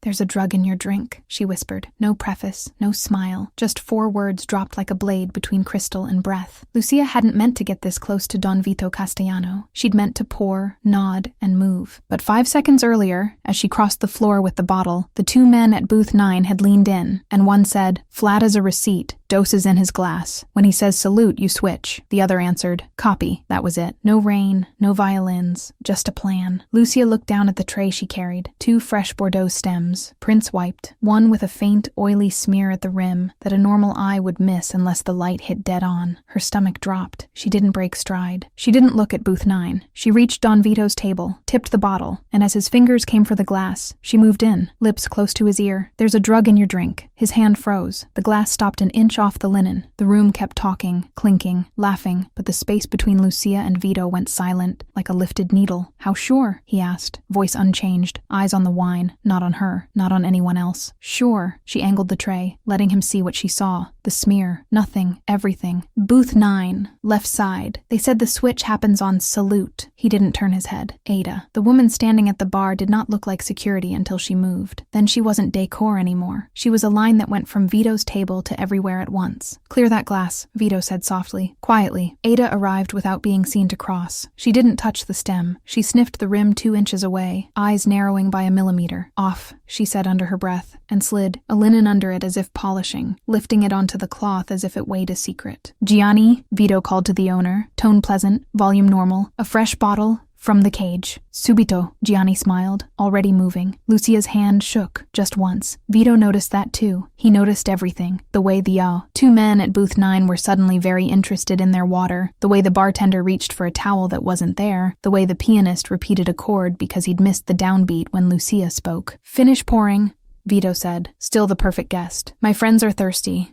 "There's a drug in your drink," she whispered. No preface, no smile, just 4 words dropped like a blade between crystal and breath. Lucia hadn't meant to get this close to Don Vito Castellano. She'd meant to pour, nod, and move. But 5 seconds earlier, as she crossed the floor with the bottle, the 2 men at booth 9 had leaned in, and one said, flat as a receipt, "Doses in his glass. When he says salute, you switch." The other answered, "Copy." That was it. No rain, no violins, just a plan. Lucia looked down at the tray she carried. 2 fresh Bordeaux stems, Prince wiped, one with a faint, oily smear at the rim that a normal eye would miss unless the light hit dead on. Her stomach dropped. She didn't break stride. She didn't look at booth 9. She reached Don Vito's table, tipped the bottle, and as his fingers came for the glass, she moved in, lips close to his ear. "There's a drug in your drink." His hand froze. The glass stopped an inch off the linen. The room kept talking, clinking, laughing, but the space between Lucia and Vito went silent, like a lifted needle. "How sure?" he asked, voice unchanged, eyes on the wine, not on her, not on anyone else. "Sure." She angled the tray, letting him see what she saw. The smear, nothing, everything. "Booth 9, left side. They said the switch happens on salute." He didn't turn his head. "Ada." The woman standing at the bar did not look like security until she moved. Then she wasn't decor anymore. She was a line that went from Vito's table to everywhere at once. "Clear that glass," Vito said softly. Quietly, Ada arrived without being seen to cross. She didn't touch the stem. She sniffed the rim 2 inches away, eyes narrowing by a millimeter. "Off," she said under her breath, and slid a linen under it as if polishing, lifting it onto the cloth as if it weighed a secret. "Gianni," Vito called to the owner, tone pleasant, volume normal. "A fresh bottle from the cage." "Subito," Gianni smiled, already moving. Lucia's hand shook, just once. Vito noticed that too. He noticed everything. The way the 2 men at booth 9 were suddenly very interested in their water, the way the bartender reached for a towel that wasn't there, the way the pianist repeated a chord because he'd missed the downbeat when Lucia spoke. "Finish pouring," Vito said, still the perfect guest. "My friends are thirsty."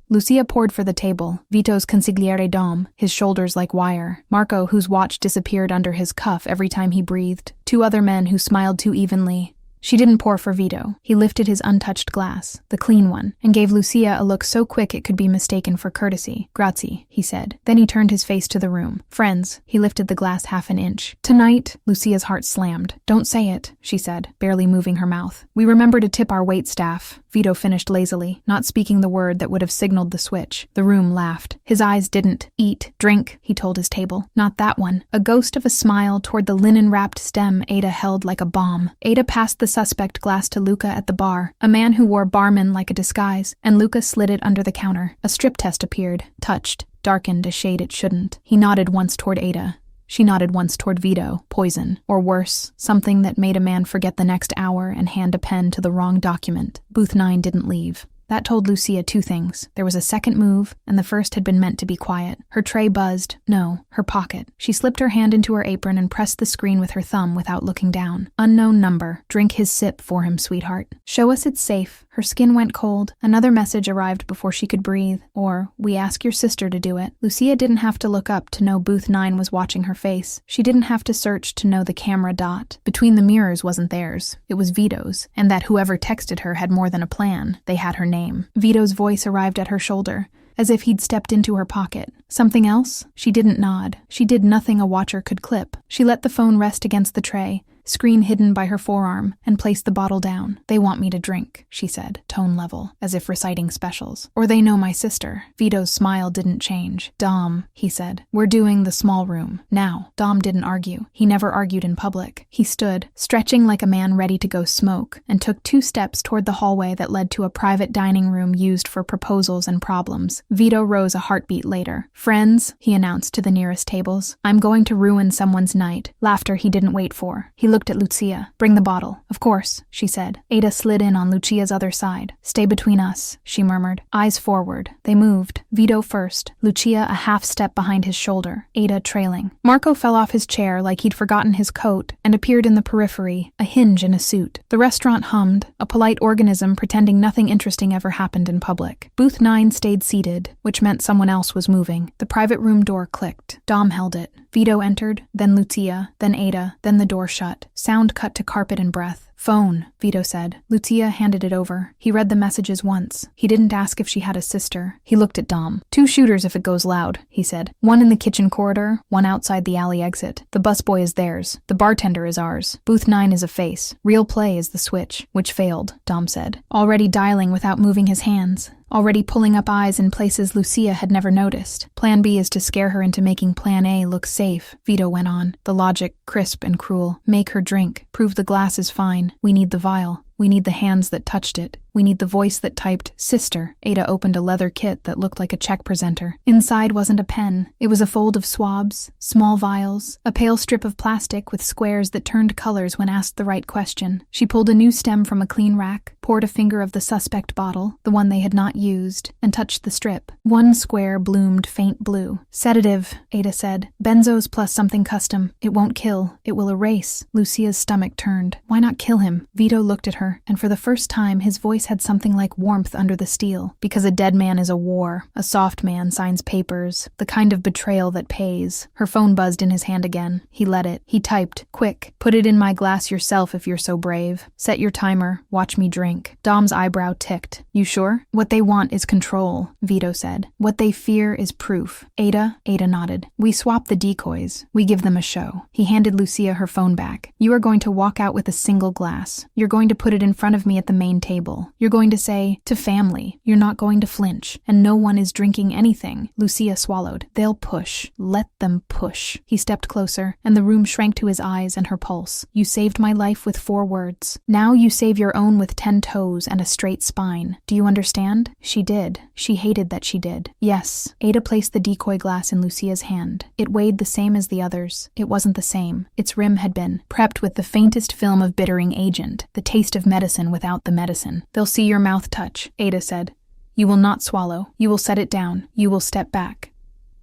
Lucia poured for the table, Vito's consigliere dom, his shoulders like wire, Marco, whose watch disappeared under his cuff every time he breathed, 2 other men who smiled too evenly. She didn't pour for Vito. He lifted his untouched glass, the clean one, and gave Lucia a look so quick it could be mistaken for courtesy. "Grazie," he said. Then he turned his face to the room. "Friends." He lifted the glass half an inch. "Tonight," Lucia's heart slammed. "Don't say it," she said, barely moving her mouth. "We remember to tip our wait staff," Vito finished lazily, not speaking the word that would have signaled the switch. The room laughed. His eyes didn't. "Eat, drink," he told his table. "Not that one." A ghost of a smile toward the linen-wrapped stem Ada held like a bomb. Ada passed the suspect glass to Luca at the bar, a man who wore barman like a disguise, and Luca slid it under the counter. A strip test appeared, touched, darkened a shade it shouldn't. He nodded once toward Ada. She nodded once toward Vito. Poison. Or worse, something that made a man forget the next hour and hand a pen to the wrong document. Booth 9 didn't leave. That told Lucia 2 things. There was a second move, and the first had been meant to be quiet. Her tray buzzed. No, her pocket. She slipped her hand into her apron and pressed the screen with her thumb without looking down. "Unknown number. Drink his sip for him, sweetheart." "Show us it's safe." Her skin went cold. Another message arrived before she could breathe. Or, "We ask your sister to do it." Lucia didn't have to look up to know booth 9 was watching her face. She didn't have to search to know the camera dot. Between the mirrors wasn't theirs. It was Vito's. And that whoever texted her had more than a plan. They had her name. Vito's voice arrived at her shoulder, as if he'd stepped into her pocket. "Something else?" She didn't nod. She did nothing a watcher could clip. She let the phone rest against the tray, screen hidden by her forearm, and placed the bottle down. "They want me to drink," she said, tone level, as if reciting specials. "Or they know my sister." Vito's smile didn't change. "Dom," he said, "we're doing the small room. Now." Dom didn't argue. He never argued in public. He stood, stretching like a man ready to go smoke, and took 2 steps toward the hallway that led to a private dining room used for proposals and problems. Vito rose a heartbeat later. "Friends," he announced to the nearest tables, "I'm going to ruin someone's night." Laughter he didn't wait for. He looked at Lucia. "Bring the bottle." "Of course," she said. Ada slid in on Lucia's other side. "Stay between us," she murmured. Eyes forward. They moved. Vito first, Lucia a half step behind his shoulder, Ada trailing. Marco fell off his chair like he'd forgotten his coat and appeared in the periphery, a hinge in a suit. The restaurant hummed, a polite organism pretending nothing interesting ever happened in public. Booth 9 stayed seated, which meant someone else was moving. The private room door clicked. Dom held it. Vito entered, then Lucia, then Ada, then the door shut. Sound cut to carpet and breath. Phone, Vito said. Lucia handed it over. He read the messages once. He didn't ask if she had a sister. He looked at Dom. 2 shooters if it goes loud, he said. 1 in the kitchen corridor, 1 outside the alley exit. The busboy is theirs. The bartender is ours. Booth 9 is a face. Real play is the switch, which failed, Dom said. Already dialing without moving his hands. Already pulling up eyes in places Lucia had never noticed. Plan B is to scare her into making Plan A look safe, Vito went on. The logic, crisp and cruel. Make her drink. Prove the glass is fine. We need the vial. We need the hands that touched it. We need the voice that typed, "Sister." Ada opened a leather kit that looked like a check presenter. Inside wasn't a pen. It was a fold of swabs, small vials, a pale strip of plastic with squares that turned colors when asked the right question. She pulled a new stem from a clean rack, poured a finger of the suspect bottle, the one they had not used, and touched the strip. 1 square bloomed faint blue. Sedative, Ada said. Benzos plus something custom. It won't kill. It will erase. Lucia's stomach turned. Why not kill him? Vito looked at her, and for the first time his voice had something like warmth under the steel. Because a dead man is a war. A soft man signs papers. The kind of betrayal that pays. Her phone buzzed in his hand again. He let it. He typed, "Quick. Put it in my glass yourself if you're so brave. Set your timer. Watch me drink." Dom's eyebrow ticked. "You sure?" "What they want is control," Vito said. "What they fear is proof." Ada nodded. "We swap the decoys. We give them a show." He handed Lucia her phone back. "You are going to walk out with a single glass. You're going to put it in front of me at the main table. You're going to say, 'To family.' You're not going to flinch. And no one is drinking anything." Lucia swallowed. "They'll push. Let them push." He stepped closer, and the room shrank to his eyes and her pulse. "You saved my life with 4 words. Now you save your own with 10 toes and a straight spine. Do you understand?" She did. She hated that she did. "Yes." Ada placed the decoy glass in Lucia's hand. It weighed the same as the others. It wasn't the same. Its rim had been prepped with the faintest film of bittering agent, the taste of medicine without the medicine. "They'll see your mouth touch," Ada said. "You will not swallow. You will set it down. You will step back."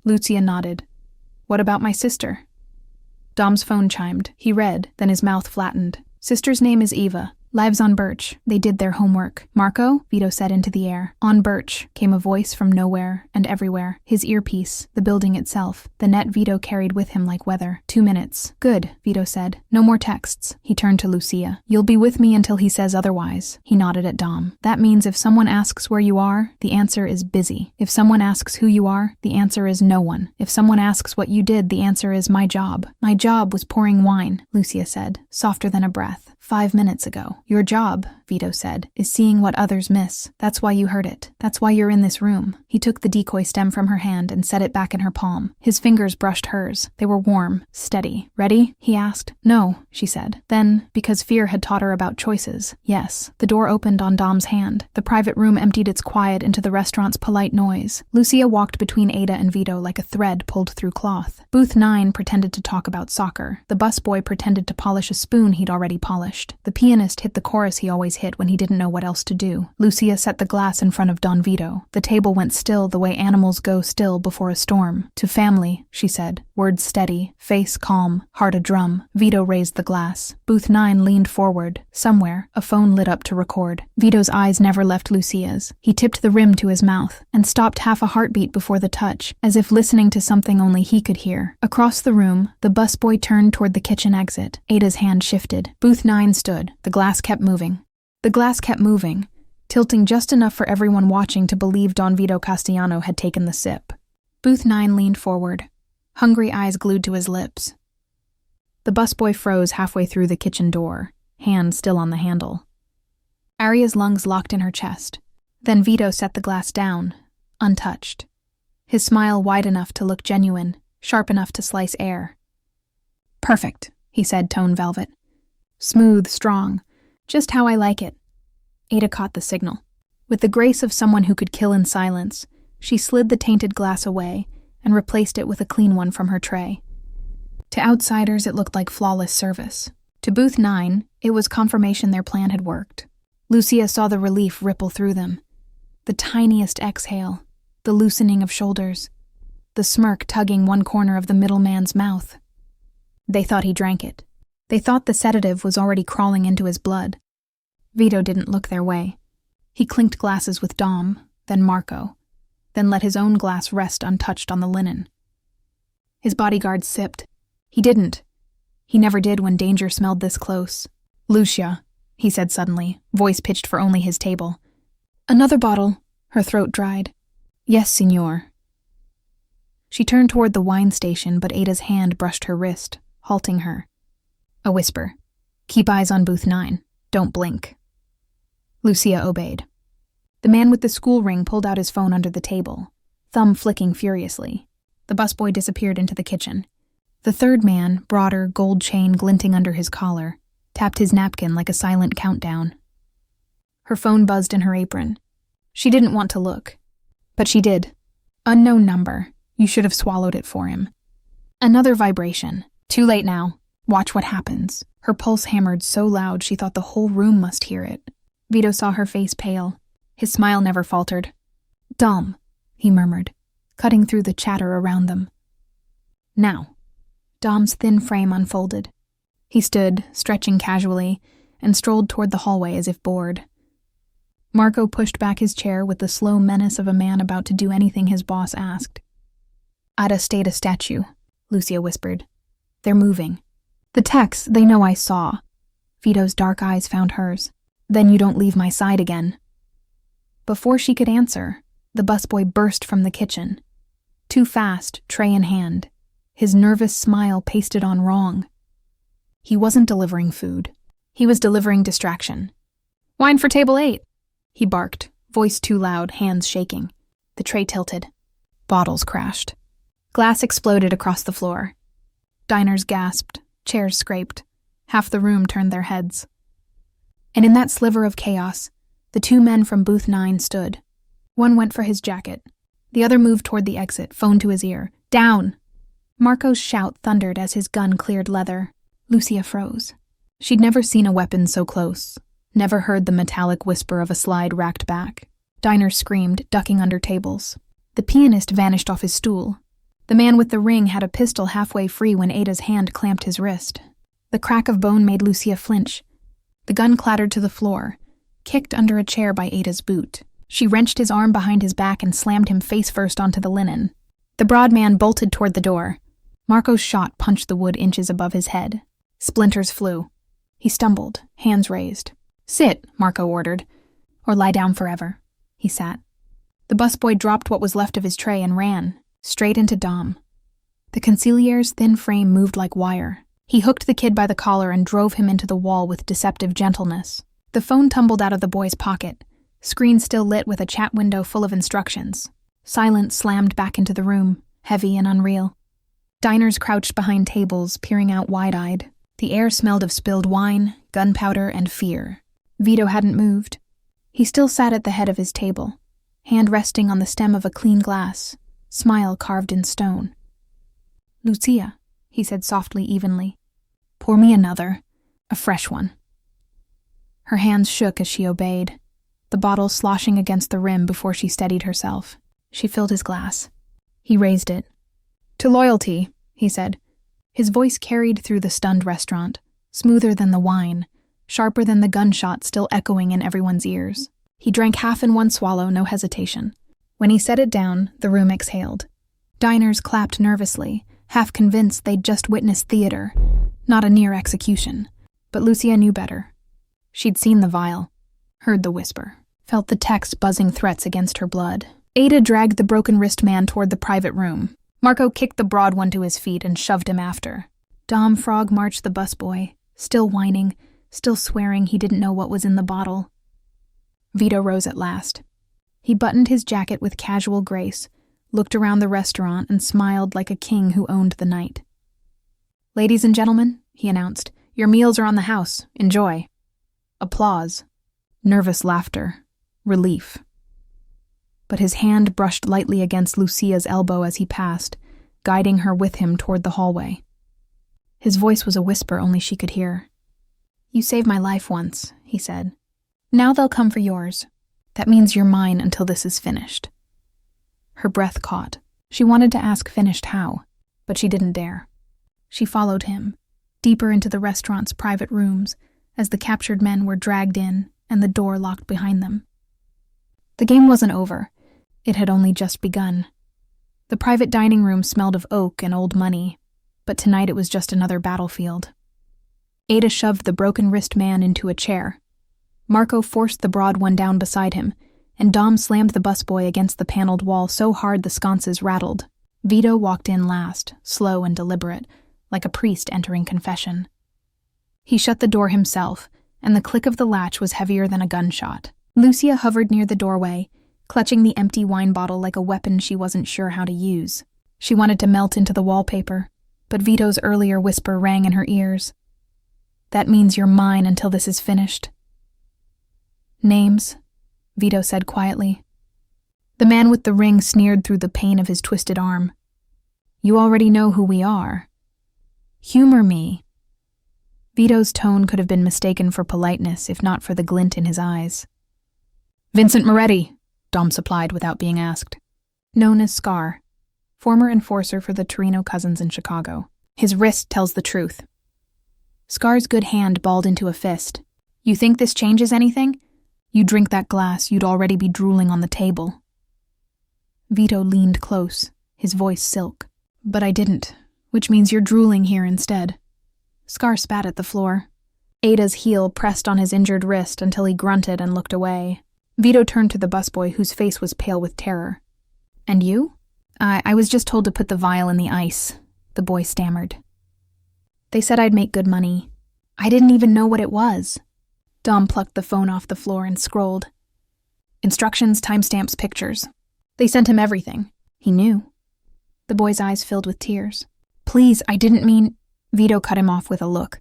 Lucia nodded. "What about my sister?" Dom's phone chimed. He read, then his mouth flattened. "Sister's name is Eva. Lives on Birch. They did their homework." "Marco?" Vito said into the air. "On Birch," came a voice from nowhere and everywhere. His earpiece, the building itself, the net Vito carried with him like weather. 2 minutes. "Good," Vito said. "No more texts." He turned to Lucia. "You'll be with me until he says otherwise." He nodded at Dom. "That means if someone asks where you are, the answer is busy. If someone asks who you are, the answer is no one. If someone asks what you did, the answer is my job." "My job was pouring wine," Lucia said, softer than a breath. 5 minutes ago. "Your job," Vito said, "is seeing what others miss. That's why you heard it. That's why you're in this room." He took the decoy stem from her hand and set it back in her palm. His fingers brushed hers. They were warm, steady. "Ready?" he asked. "No," she said. Then, because fear had taught her about choices, yes. The door opened on Dom's hand. The private room emptied its quiet into the restaurant's polite noise. Lucia walked between Ada and Vito like a thread pulled through cloth. Booth 9 pretended to talk about soccer. The busboy pretended to polish a spoon he'd already polished. The pianist hit the chorus he always hit when he didn't know what else to do. Lucia set the glass in front of Don Vito. The table went still the way animals go still before a storm. "To family," she said. Words steady, face calm, heart a drum. Vito raised the glass. Booth 9 leaned forward. Somewhere, a phone lit up to record. Vito's eyes never left Lucia's. He tipped the rim to his mouth and stopped half a heartbeat before the touch, as if listening to something only he could hear. Across the room, the busboy turned toward the kitchen exit. Ada's hand shifted. Booth 9 stood. The glass kept moving. The glass kept moving, tilting just enough for everyone watching to believe Don Vito Castellano had taken the sip. Booth 9 leaned forward, hungry eyes glued to his lips. The busboy froze halfway through the kitchen door, hand still on the handle. Aria's lungs locked in her chest. Then Vito set the glass down, untouched. His smile wide enough to look genuine, sharp enough to slice air. "Perfect," he said, tone velvet. "Smooth, strong. Just how I like it." Ada caught the signal. With the grace of someone who could kill in silence, she slid the tainted glass away and replaced it with a clean one from her tray. To outsiders, it looked like flawless service. To Booth 9, it was confirmation their plan had worked. Lucia saw the relief ripple through them. The tiniest exhale, the loosening of shoulders, the smirk tugging one corner of the middleman's mouth. They thought he drank it. They thought the sedative was already crawling into his blood. Vito didn't look their way. He clinked glasses with Dom, then Marco, then let his own glass rest untouched on the linen. His bodyguard sipped. He didn't. He never did when danger smelled this close. "Lucia," he said suddenly, voice pitched for only his table. Another bottle. Her throat dried. Yes, signor. She turned toward the wine station, but Ada's hand brushed her wrist, halting her. A whisper. Keep eyes on booth 9. Don't blink. Lucia obeyed. The man with the school ring pulled out his phone under the table, thumb flicking furiously. The busboy disappeared into the kitchen. The third man, broader, gold chain glinting under his collar, tapped his napkin like a silent countdown. Her phone buzzed in her apron. She didn't want to look, but she did. Unknown number. You should have swallowed it for him. Another vibration. Too late now. Watch what happens. Her pulse hammered so loud she thought the whole room must hear it. Vito saw her face pale. His smile never faltered. Dom, he murmured, cutting through the chatter around them. Now. Dom's thin frame unfolded. He stood, stretching casually, and strolled toward the hallway as if bored. Marco pushed back his chair with the slow menace of a man about to do anything his boss asked. Ada stayed a statue, Lucia whispered. They're moving. The techs, they know I saw. Vito's dark eyes found hers. Then you don't leave my side again. Before she could answer, the busboy burst from the kitchen. Too fast, tray in hand. His nervous smile pasted on wrong. He wasn't delivering food. He was delivering distraction. Wine for table 8, he barked, voice too loud, hands shaking. The tray tilted. Bottles crashed. Glass exploded across the floor. Diners gasped, chairs scraped. Half the room turned their heads. And in that sliver of chaos, the 2 men from booth 9 stood. One went for his jacket. The other moved toward the exit, phone to his ear. Down! Marco's shout thundered as his gun cleared leather. Lucia froze. She'd never seen a weapon so close, never heard the metallic whisper of a slide racked back. Diners screamed, ducking under tables. The pianist vanished off his stool. The man with the ring had a pistol halfway free when Ada's hand clamped his wrist. The crack of bone made Lucia flinch. The gun clattered to the floor, kicked under a chair by Ada's boot. She wrenched his arm behind his back and slammed him face first onto the linen. The broad man bolted toward the door. Marco's shot punched the wood inches above his head. Splinters flew. He stumbled, hands raised. Sit, Marco ordered. Or lie down forever. He sat. The busboy dropped what was left of his tray and ran, straight into Dom. The consigliere's thin frame moved like wire. He hooked the kid by the collar and drove him into the wall with deceptive gentleness. The phone tumbled out of the boy's pocket, screen still lit with a chat window full of instructions. Silence slammed back into the room, heavy and unreal. Diners crouched behind tables, peering out wide-eyed. The air smelled of spilled wine, gunpowder, and fear. Vito hadn't moved. He still sat at the head of his table, hand resting on the stem of a clean glass, smile carved in stone. Lucia, he said softly, evenly. Pour me another, a fresh one. Her hands shook as she obeyed, the bottle sloshing against the rim before she steadied herself. She filled his glass. He raised it. To loyalty, he said. His voice carried through the stunned restaurant, smoother than the wine, sharper than the gunshot still echoing in everyone's ears. He drank half in one swallow, no hesitation. When he set it down, the room exhaled. Diners clapped nervously, half convinced they'd just witnessed theater, not a near execution. But Lucia knew better. She'd seen the vial, heard the whisper, felt the text buzzing threats against her blood. Ada dragged the broken wrist man toward the private room. Marco kicked the broad one to his feet and shoved him after. Dom Frog marched the busboy, still whining, still swearing he didn't know what was in the bottle. Vito rose at last. He buttoned his jacket with casual grace, looked around the restaurant, and smiled like a king who owned the night. Ladies and gentlemen, he announced, your meals are on the house. Enjoy. Applause. Nervous laughter. Relief. But his hand brushed lightly against Lucia's elbow as he passed, guiding her with him toward the hallway. His voice was a whisper only she could hear. You saved my life once, he said. Now they'll come for yours. That means you're mine until this is finished. Her breath caught. She wanted to ask finished how, but she didn't dare. She followed him, deeper into the restaurant's private rooms, as the captured men were dragged in and the door locked behind them. The game wasn't over. It had only just begun. The private dining room smelled of oak and old money, but tonight it was just another battlefield. Ada shoved the broken wrist man into a chair, Marco forced the broad one down beside him, and Dom slammed the busboy against the paneled wall so hard the sconces rattled. Vito walked in last, slow and deliberate, like a priest entering confession. He shut the door himself, and the click of the latch was heavier than a gunshot. Lucia hovered near the doorway, clutching the empty wine bottle like a weapon she wasn't sure how to use. She wanted to melt into the wallpaper, but Vito's earlier whisper rang in her ears. "That means you're mine until this is finished." "Names?" Vito said quietly. The man with the ring sneered through the pain of his twisted arm. "You already know who we are. Humor me." Vito's tone could have been mistaken for politeness if not for the glint in his eyes. "Vincent Moretti," Dom supplied without being asked. "Known as Scar, former enforcer for the Torino cousins in Chicago. His wrist tells the truth." Scar's good hand balled into a fist. "You think this changes anything? You drink that glass, you'd already be drooling on the table." Vito leaned close, his voice silk. "But I didn't, which means you're drooling here instead." Scar spat at the floor. Ada's heel pressed on his injured wrist until he grunted and looked away. Vito turned to the busboy, whose face was pale with terror. "And you?" I was just told to put the vial in the ice," the boy stammered. "They said I'd make good money. I didn't even know what it was." Dom plucked the phone off the floor and scrolled. Instructions, timestamps, pictures. They sent him everything. He knew. The boy's eyes filled with tears. "Please, I didn't mean—" Vito cut him off with a look.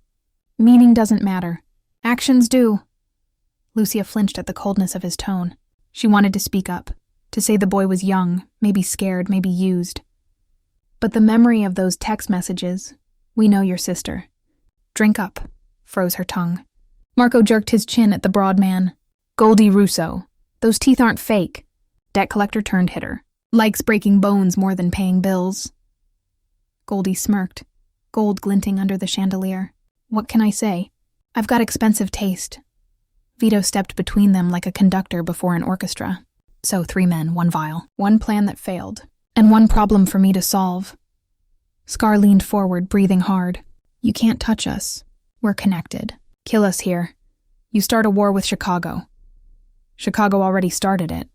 "Meaning doesn't matter. Actions do." Lucia flinched at the coldness of his tone. She wanted to speak up, to say the boy was young, maybe scared, maybe used. But the memory of those text messages, "We know your sister. Drink up," froze her tongue. Marco jerked his chin at the broad man. "Goldie Russo. Those teeth aren't fake." Debt collector turned hitter. "Likes breaking bones more than paying bills." Goldie smirked, gold glinting under the chandelier. "What can I say? I've got expensive taste." Vito stepped between them like a conductor before an orchestra. "So 3 men, 1 vial, 1 plan that failed, and 1 problem for me to solve." Scar leaned forward, breathing hard. "You can't touch us. We're connected. Kill us here. You start a war with Chicago." "Chicago already started it,"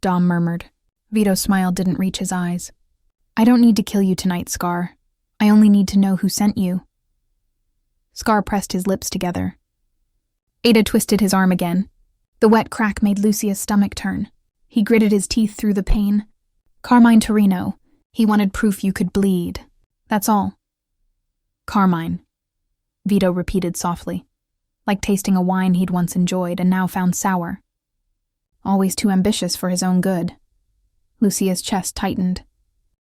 Dom murmured. Vito's smile didn't reach his eyes. "I don't need to kill you tonight, Scar. I only need to know who sent you." Scar pressed his lips together. Ada twisted his arm again. The wet crack made Lucia's stomach turn. He gritted his teeth through the pain. "Carmine Torino. He wanted proof you could bleed. That's all." "Carmine," Vito repeated softly, like tasting a wine he'd once enjoyed and now found sour. Always too ambitious for his own good. Lucia's chest tightened.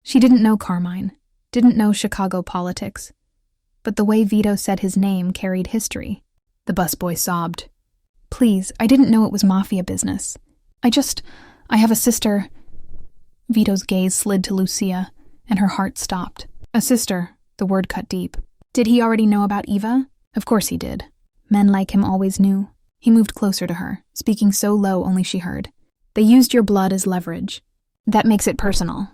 She didn't know Carmine, didn't know Chicago politics, but the way Vito said his name carried history. The busboy sobbed. "Please, I didn't know it was Mafia business. I have a sister." Vito's gaze slid to Lucia, and her heart stopped. "A sister," the word cut deep. Did he already know about Eva? Of course he did. Men like him always knew. He moved closer to her, speaking so low only she heard. "They used your blood as leverage. That makes it personal."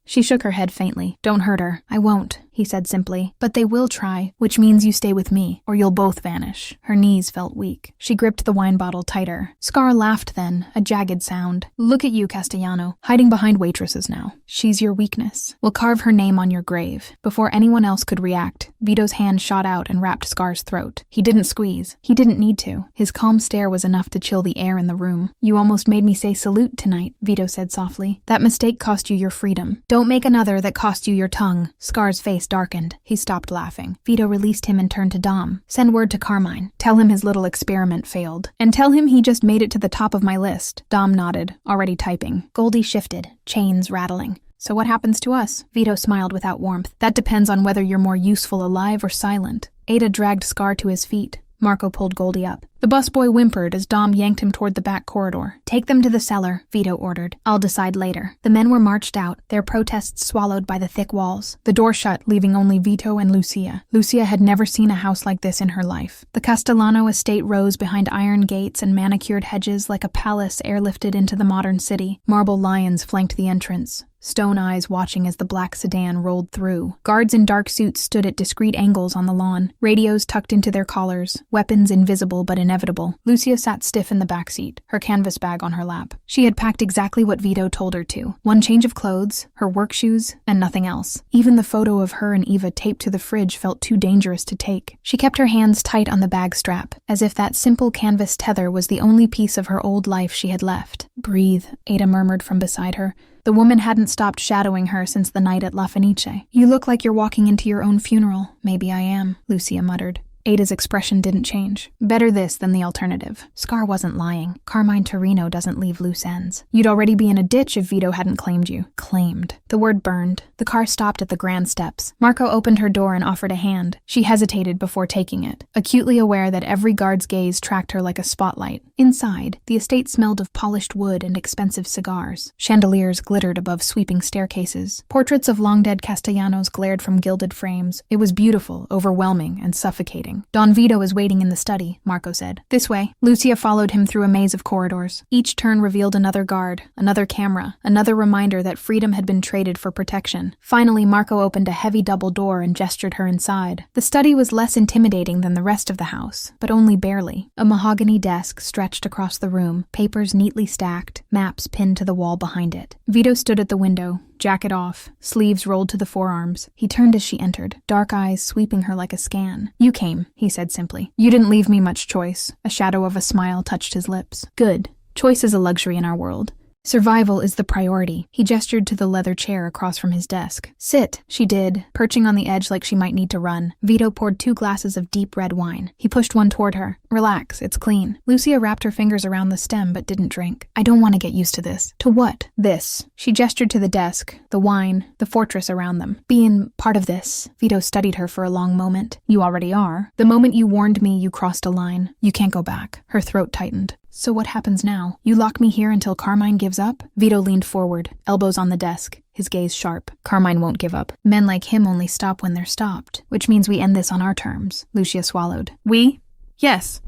She shook her head faintly. "Don't hurt her." "I won't," he said simply. "But they will try, which means you stay with me, or you'll both vanish." Her knees felt weak. She gripped the wine bottle tighter. Scar laughed then, a jagged sound. "Look at you, Castellano, hiding behind waitresses now. She's your weakness. We'll carve her name on your grave." Before anyone else could react, Vito's hand shot out and wrapped Scar's throat. He didn't squeeze. He didn't need to. His calm stare was enough to chill the air in the room. "You almost made me say salute tonight," Vito said softly. "That mistake cost you your freedom. Don't make another that cost you your tongue." Scar's face darkened. He stopped laughing. Vito released him and turned to Dom. "Send word to Carmine. Tell him his little experiment failed. And tell him he just made it to the top of my list." Dom nodded, already typing. Goldie shifted, chains rattling. "So what happens to us?" Vito smiled without warmth. "That depends on whether you're more useful alive or silent." Ada dragged Scar to his feet. Marco pulled Goldie up. The busboy whimpered as Dom yanked him toward the back corridor. "Take them to the cellar," Vito ordered. "I'll decide later." The men were marched out, their protests swallowed by the thick walls. The door shut, leaving only Vito and Lucia. Lucia had never seen a house like this in her life. The Castellano estate rose behind iron gates and manicured hedges like a palace airlifted into the modern city. Marble lions flanked the entrance. stone eyes watching as the black sedan rolled through. Guards in dark suits stood at discreet angles on the lawn, radios tucked into their collars, weapons invisible but inevitable. Lucia sat stiff in the backseat, her canvas bag on her lap. She had packed exactly what Vito told her to. One change of clothes, her work shoes, and nothing else. Even the photo of her and Eva taped to the fridge felt too dangerous to take. She kept her hands tight on the bag strap, as if that simple canvas tether was the only piece of her old life she had left. "Breathe," Ada murmured from beside her. The woman hadn't stopped shadowing her since the night at La Fenice. "You look like you're walking into your own funeral." "Maybe I am," Lucia muttered. Ada's expression didn't change. Better this than the alternative. Scar wasn't lying. Carmine Torino doesn't leave loose ends. You'd already be in a ditch if Vito hadn't claimed you. Claimed. The word burned. The car stopped at the grand steps. Marco opened her door and offered a hand. She hesitated before taking it, acutely aware that every guard's gaze tracked her like a spotlight. Inside, the estate smelled of polished wood and expensive cigars. Chandeliers glittered above sweeping staircases. Portraits of long-dead Castellanos glared from gilded frames. It was beautiful, overwhelming, and suffocating. "Don Vito is waiting in the study," Marco said. "This way." Lucia followed him through a maze of corridors. Each turn revealed another guard, another camera, another reminder that freedom had been traded for protection. Finally, Marco opened a heavy double door and gestured her inside. The study was less intimidating than the rest of the house, but only barely. A mahogany desk stretched across the room, papers neatly stacked, maps pinned to the wall behind it. Vito stood at the window, jacket off, sleeves rolled to the forearms. He turned as she entered, dark eyes sweeping her like a scan. "You came," he said simply. "You didn't leave me much choice." A shadow of a smile touched his lips. "Good. Choice is a luxury in our world. Survival is the priority." He gestured to the leather chair across from his desk. "Sit." She did, perching on the edge like she might need to run. Vito poured 2 glasses of deep red wine. He pushed one toward her. "Relax, it's clean." Lucia wrapped her fingers around the stem but didn't drink. "I don't want to get used to this." "To what?" "This." She gestured to the desk, the wine, the fortress around them. "Being part of this." Vito studied her for a long moment. "You already are. The moment you warned me, you crossed a line. You can't go back." Her throat tightened. "So what happens now? You lock me here until Carmine gives up?" Vito leaned forward, elbows on the desk, his gaze sharp. "Carmine won't give up. Men like him only stop when they're stopped. Which means we end this on our terms." Lucia swallowed. "We?" "Yes."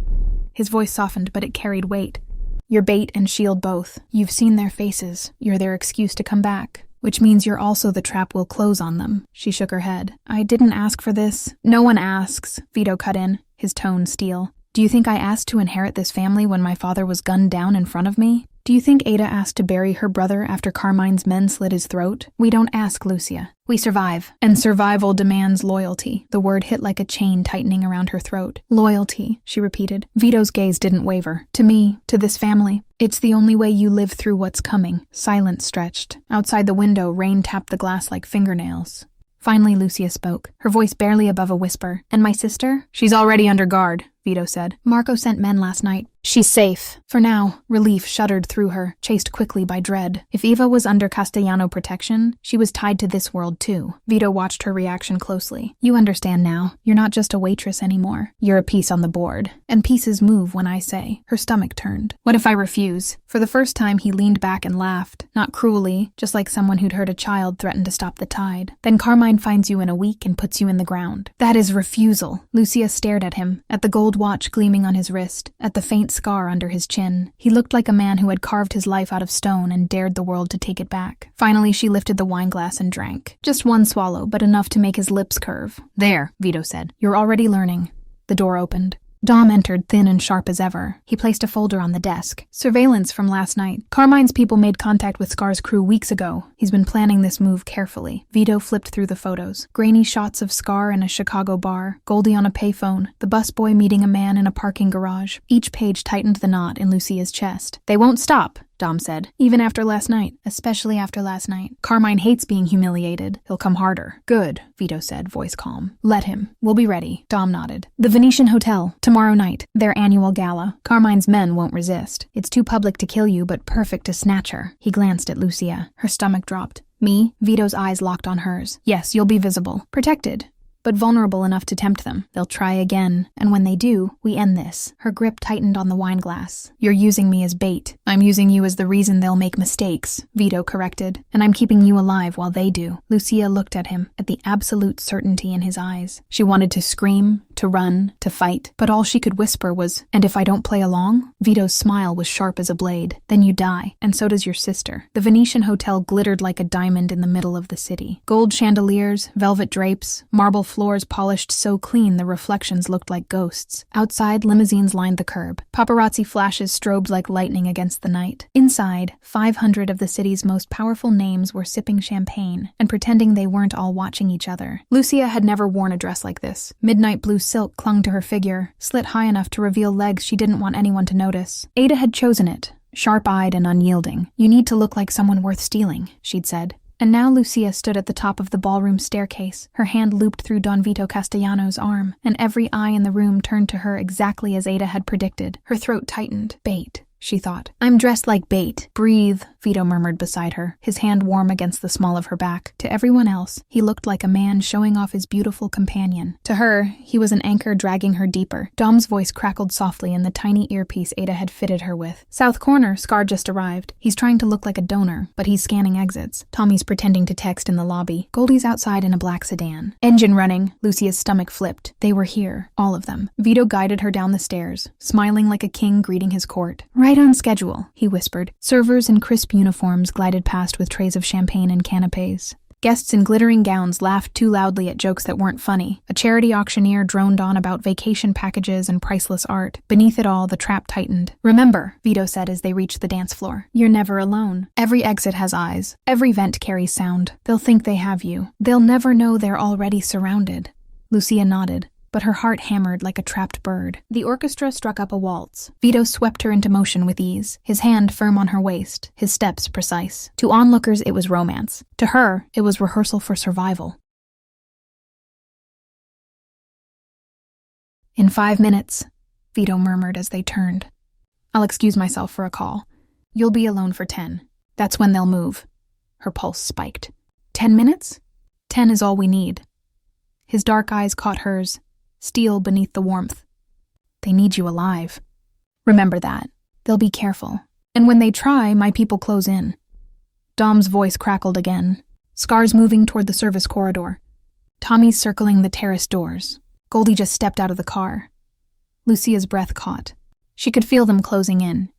His voice softened, but it carried weight. "You're bait and shield both. You've seen their faces. You're their excuse to come back. Which means you're also the trap we'll close on them." She shook her head. "I didn't ask for this." "No one asks," Vito cut in, his tone steel. "Do you think I asked to inherit this family when my father was gunned down in front of me? Do you think Ada asked to bury her brother after Carmine's men slit his throat? We don't ask, Lucia. We survive. And survival demands loyalty." The word hit like a chain tightening around her throat. "Loyalty," she repeated. Vito's gaze didn't waver. "To me, to this family. It's the only way you live through what's coming." Silence stretched. Outside the window, rain tapped the glass like fingernails. Finally, Lucia spoke, her voice barely above a whisper. "And my sister?" "She's already under guard," Vito said. "Marco sent men last night. She's safe." For now, relief shuddered through her, chased quickly by dread. If Eva was under Castellano protection, she was tied to this world too. Vito watched her reaction closely. "You understand now. You're not just a waitress anymore. You're a piece on the board. And pieces move when I say." Her stomach turned. "What if I refuse?" For the first time, he leaned back and laughed. Not cruelly, just like someone who'd heard a child threaten to stop the tide. "Then Carmine finds you in a week and puts you in the ground." "That is refusal." Lucia stared at him, at the gold watch gleaming on his wrist, at the faint scar under his chin. He looked like a man who had carved his life out of stone and dared the world to take it back. Finally, she lifted the wineglass and drank. Just one swallow, but enough to make his lips curve. "There," Vito said. "You're already learning." The door opened. Dom entered, thin and sharp as ever. He placed a folder on the desk. "Surveillance from last night. Carmine's people made contact with Scar's crew weeks ago. He's been planning this move carefully." Vito flipped through the photos. Grainy shots of Scar in a Chicago bar, Goldie on a payphone, the busboy meeting a man in a parking garage. Each page tightened the knot in Lucia's chest. "They won't stop," Dom said. "Even after last night. Especially after last night. Carmine hates being humiliated. He'll come harder." "Good," Vito said, voice calm. "Let him. We'll be ready." Dom nodded. "The Venetian Hotel. Tomorrow night. Their annual gala. Carmine's men won't resist. It's too public to kill you, but perfect to snatch her." He glanced at Lucia. Her stomach dropped. "Me?" Vito's eyes locked on hers. "Yes, you'll be visible. Protected. but vulnerable enough to tempt them. They'll try again, and when they do, we end this. Her grip tightened on the wine glass. You're using me as bait. I'm using you as the reason they'll make mistakes, Vito corrected, and I'm keeping you alive while they do. Lucia looked at him, at the absolute certainty in his eyes. She wanted to scream, to run, to fight, but all she could whisper was, "And if I don't play along?" Vito's smile was sharp as a blade. "Then you die, and so does your sister." The Venetian hotel glittered like a diamond in the middle of the city. Gold chandeliers, velvet drapes, marble floors polished so clean the reflections looked like ghosts. Outside, limousines lined the curb. Paparazzi flashes strobed like lightning against the night. Inside, 500 of the city's most powerful names were sipping champagne and pretending they weren't all watching each other. Lucia had never worn a dress like this. Midnight blue silk clung to her figure, slit high enough to reveal legs she didn't want anyone to notice. Ada had chosen it, sharp-eyed and unyielding. "You need to look like someone worth stealing," she'd said. And now Lucia stood at the top of the ballroom staircase, her hand looped through Don Vito Castellano's arm, and every eye in the room turned to her exactly as Ada had predicted. Her throat tightened. Bait, she thought. "I'm dressed like bait. Breathe," Vito murmured beside her, his hand warm against the small of her back. To everyone else, he looked like a man showing off his beautiful companion. To her, he was an anchor dragging her deeper. Dom's voice crackled softly in the tiny earpiece Ada had fitted her with. "South corner, Scar just arrived. He's trying to look like a donor, but he's scanning exits. Tommy's pretending to text in the lobby. Goldie's outside in a black sedan." Engine running, Lucia's stomach flipped. They were here, all of them. Vito guided her down the stairs, smiling like a king greeting his court. "Right on schedule," he whispered. Servers in crisp uniforms glided past with trays of champagne and canapes. Guests in glittering gowns laughed too loudly at jokes that weren't funny. A charity auctioneer droned on about vacation packages and priceless art. Beneath it all, the trap tightened. "Remember," Vito said as they reached the dance floor, "you're never alone. Every exit has eyes. Every vent carries sound. They'll think they have you. They'll never know they're already surrounded." Lucia nodded, but her heart hammered like a trapped bird. The orchestra struck up a waltz. Vito swept her into motion with ease, his hand firm on her waist, his steps precise. To onlookers, it was romance. To her, it was rehearsal for survival. "In 5 minutes," Vito murmured as they turned. "I'll excuse myself for a call. You'll be alone for 10. That's when they'll move." Her pulse spiked. 10 minutes? 10 is all we need. His dark eyes caught hers, steel beneath the warmth. "They need you alive. Remember that. They'll be careful. And when they try, my people close in." Dom's voice crackled again. Scar's moving toward the service corridor. Tommy's circling the terrace doors. Goldie just stepped out of the car. Lucia's breath caught. She could feel them closing in.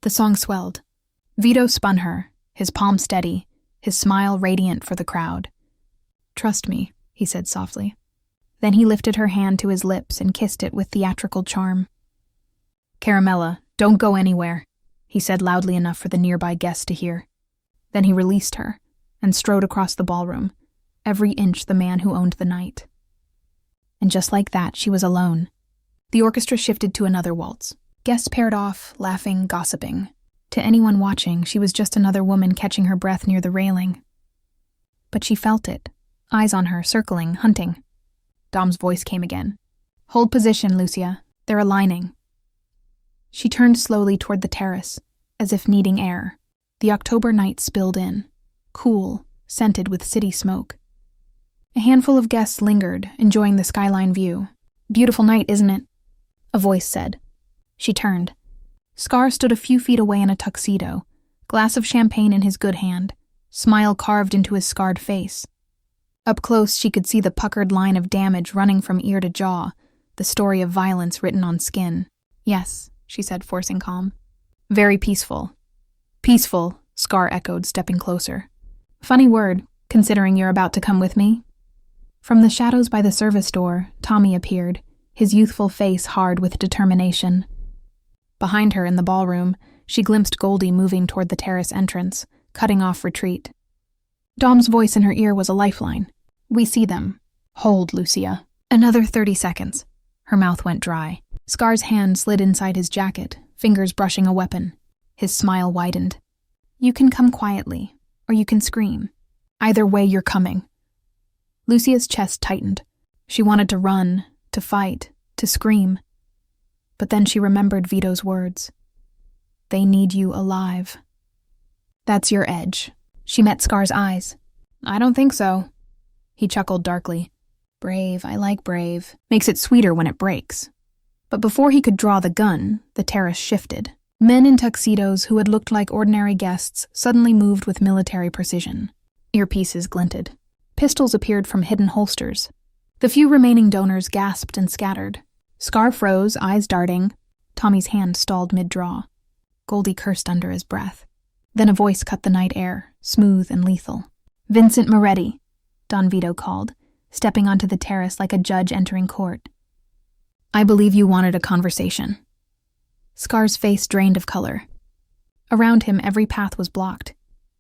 The song swelled. Vito spun her, his palm steady, his smile radiant for the crowd. "Trust me," he said softly. Then he lifted her hand to his lips and kissed it with theatrical charm. "Caramella, don't go anywhere," he said loudly enough for the nearby guests to hear. Then he released her and strode across the ballroom, every inch the man who owned the night. And just like that, she was alone. The orchestra shifted to another waltz. Guests paired off, laughing, gossiping. To anyone watching, she was just another woman catching her breath near the railing. But she felt it, eyes on her, circling, hunting. Dom's voice came again. "Hold position, Lucia. They're aligning." She turned slowly toward the terrace, as if needing air. The October night spilled in, cool, scented with city smoke. A handful of guests lingered, enjoying the skyline view. "Beautiful night, isn't it?" a voice said. She turned. Scar stood a few feet away in a tuxedo, glass of champagne in his good hand, smile carved into his scarred face. Up close, she could see the puckered line of damage running from ear to jaw, the story of violence written on skin. "Yes," she said, forcing calm. "Very peaceful." "Peaceful," Scar echoed, stepping closer. "Funny word, considering you're about to come with me." From the shadows by the service door, Tommy appeared, his youthful face hard with determination. Behind her in the ballroom, she glimpsed Goldie moving toward the terrace entrance, cutting off retreat. Dom's voice in her ear was a lifeline. "We see them. Hold, Lucia." Another 30 seconds. Her mouth went dry. Scar's hand slid inside his jacket, fingers brushing a weapon. His smile widened. "You can come quietly, or you can scream. Either way, you're coming." Lucia's chest tightened. She wanted to run, to fight, to scream. But then she remembered Vito's words. "They need you alive." "That's your edge." She met Scar's eyes. "I don't think so." He chuckled darkly. Brave, I like brave. Makes it sweeter when it breaks. But before he could draw the gun, the terrace shifted. Men in tuxedos who had looked like ordinary guests suddenly moved with military precision. Earpieces glinted. Pistols appeared from hidden holsters. The few remaining donors gasped and scattered. Scar froze, eyes darting. Tommy's hand stalled mid-draw. Goldie cursed under his breath. Then a voice cut the night air, smooth and lethal. "Vincent Moretti," Don Vito called, stepping onto the terrace like a judge entering court. "I believe you wanted a conversation." Scar's face drained of color. Around him, every path was blocked.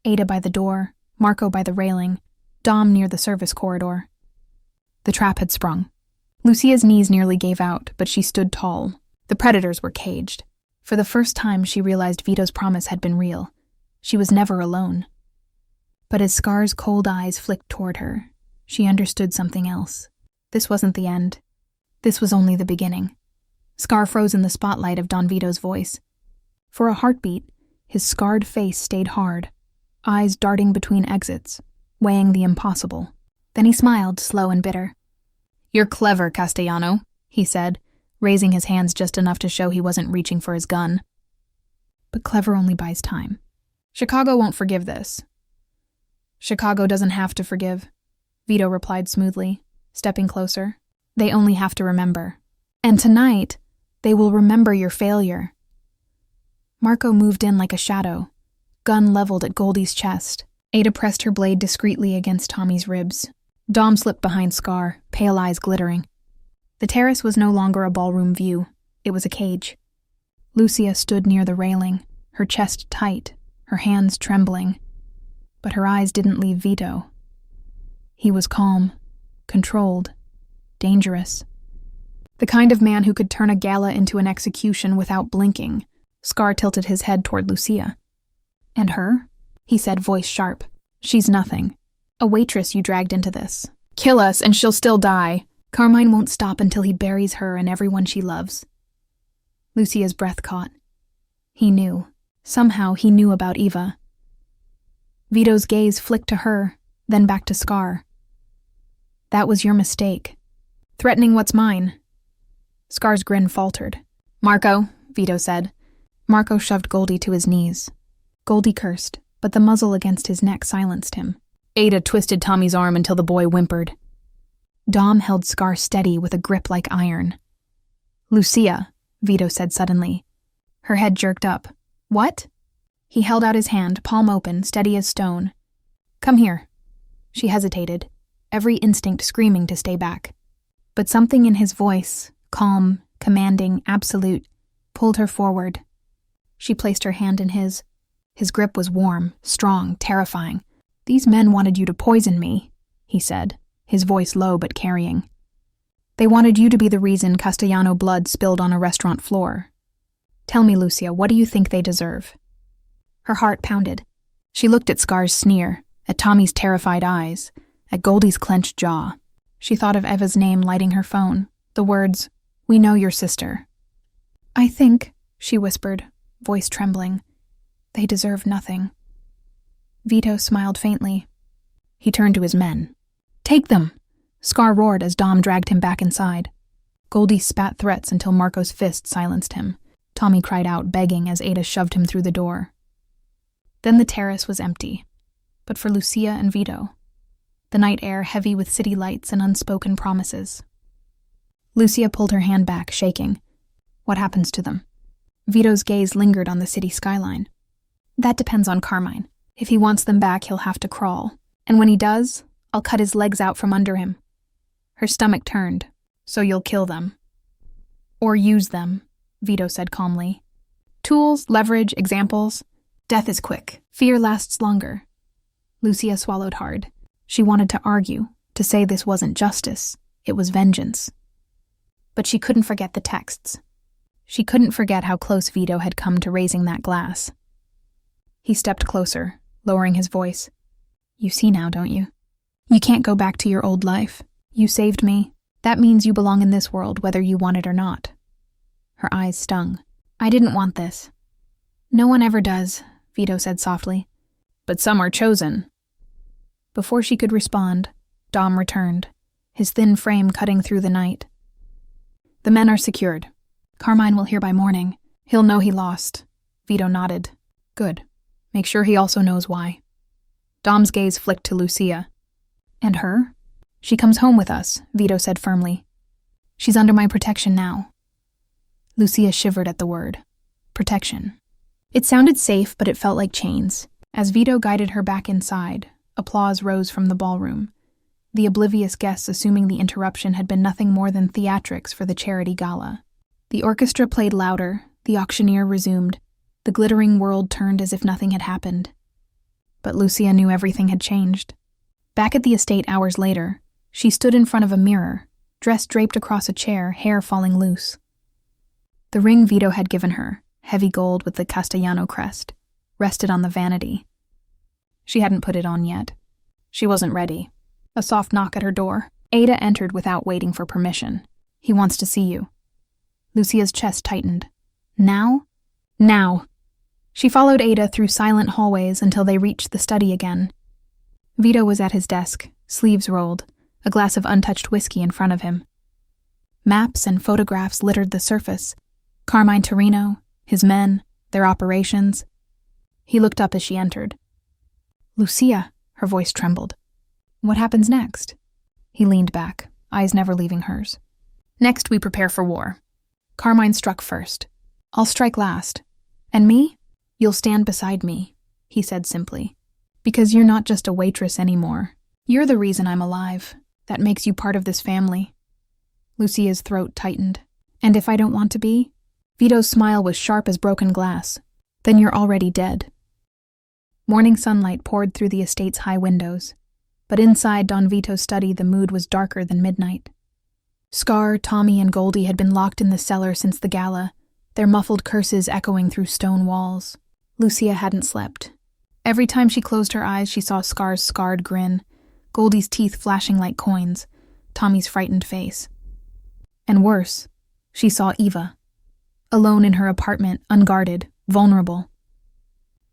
Ada by the door, Marco by the railing, Dom near the service corridor. The trap had sprung. Lucia's knees nearly gave out, but she stood tall. The predators were caged. For the first time, she realized Vito's promise had been real. She was never alone. But as Scar's cold eyes flicked toward her, she understood something else. This wasn't the end. This was only the beginning. Scar froze in the spotlight of Don Vito's voice. For a heartbeat, his scarred face stayed hard, eyes darting between exits, weighing the impossible. Then he smiled, slow and bitter. "You're clever, Castellano," he said, raising his hands just enough to show he wasn't reaching for his gun. "But clever only buys time. Chicago won't forgive this." "Chicago doesn't have to forgive," Vito replied smoothly, stepping closer. "They only have to remember. And tonight, they will remember your failure." Marco moved in like a shadow, gun leveled at Goldie's chest. Ada pressed her blade discreetly against Tommy's ribs. Dom slipped behind Scar, pale eyes glittering. The terrace was no longer a ballroom view. It was a cage. Lucia stood near the railing, her chest tight, her hands trembling. But her eyes didn't leave Vito. He was calm, controlled, dangerous. The kind of man who could turn a gala into an execution without blinking. Scar tilted his head toward Lucia. "And her?" he said, voice sharp. "She's nothing. A waitress you dragged into this. Kill us and she'll still die. Carmine won't stop until he buries her and everyone she loves." Lucia's breath caught. He knew. Somehow he knew about Eva. Vito's gaze flicked to her, then back to Scar. "That was your mistake. Threatening what's mine." Scar's grin faltered. "Marco," Vito said. Marco shoved Goldie to his knees. Goldie cursed, but the muzzle against his neck silenced him. Ada twisted Tommy's arm until the boy whimpered. Dom held Scar steady with a grip like iron. "Lucia," Vito said suddenly. Her head jerked up. "What?" He held out his hand, palm open, steady as stone. "Come here." She hesitated, every instinct screaming to stay back. But something in his voice, calm, commanding, absolute, pulled her forward. She placed her hand in his. His grip was warm, strong, terrifying. "These men wanted you to poison me," he said, his voice low but carrying. "They wanted you to be the reason Castellano blood spilled on a restaurant floor. Tell me, Lucia, what do you think they deserve?" Her heart pounded. She looked at Scar's sneer, at Tommy's terrified eyes, at Goldie's clenched jaw. She thought of Eva's name lighting her phone, the words, "We know your sister." "I think," she whispered, voice trembling, "they deserve nothing." Vito smiled faintly. He turned to his men. "Take them!" Scar roared as Dom dragged him back inside. Goldie spat threats until Marco's fist silenced him. Tommy cried out, begging as Ada shoved him through the door. Then the terrace was empty, but for Lucia and Vito. The night air heavy with city lights and unspoken promises. Lucia pulled her hand back, shaking. "What happens to them?" Vito's gaze lingered on the city skyline. "That depends on Carmine. If he wants them back, he'll have to crawl. And when he does, I'll cut his legs out from under him." Her stomach turned. "So you'll kill them." "Or use them," Vito said calmly. "Tools, leverage, examples. Death is quick. Fear lasts longer." Lucia swallowed hard. She wanted to argue, to say this wasn't justice, it was vengeance. But she couldn't forget the texts. She couldn't forget how close Vito had come to raising that glass. He stepped closer, lowering his voice. "You see now, don't you? You can't go back to your old life. You saved me. That means you belong in this world, whether you want it or not." Her eyes stung. "I didn't want this." "No one ever does," Vito said softly. "But some are chosen." Before she could respond, Dom returned, his thin frame cutting through the night. "The men are secured. Carmine will hear by morning. He'll know he lost." Vito nodded. "Good. Make sure he also knows why." Dom's gaze flicked to Lucia. "And her?" "She comes home with us," Vito said firmly. "She's under my protection now." Lucia shivered at the word. Protection. It sounded safe, but it felt like chains. As Vito guided her back inside, applause rose from the ballroom, the oblivious guests assuming the interruption had been nothing more than theatrics for the charity gala. The orchestra played louder, the auctioneer resumed, the glittering world turned as if nothing had happened. But Lucia knew everything had changed. Back at the estate hours later, she stood in front of a mirror, dress draped across a chair, hair falling loose. The ring Vito had given her, heavy gold with the Castellano crest, rested on the vanity. She hadn't put it on yet. She wasn't ready. A soft knock at her door. Ada entered without waiting for permission. "He wants to see you." Lucia's chest tightened. Now? Now! She followed Ada through silent hallways until they reached the study again. Vito was at his desk, sleeves rolled, a glass of untouched whiskey in front of him. Maps and photographs littered the surface. Carmine Torino, his men, their operations. He looked up as she entered. "Lucia," her voice trembled. "What happens next?" He leaned back, eyes never leaving hers. "Next we prepare for war. Carmine struck first. I'll strike last. And me? You'll stand beside me," he said simply. "Because you're not just a waitress anymore. You're the reason I'm alive. That makes you part of this family." Lucia's throat tightened. "And if I don't want to be?" Vito's smile was sharp as broken glass. "Then you're already dead." Morning sunlight poured through the estate's high windows, but inside Don Vito's study the mood was darker than midnight. Scar, Tommy, and Goldie had been locked in the cellar since the gala, their muffled curses echoing through stone walls. Lucia hadn't slept. Every time she closed her eyes, she saw Scar's scarred grin, Goldie's teeth flashing like coins, Tommy's frightened face. And worse, she saw Eva, alone in her apartment, unguarded, vulnerable.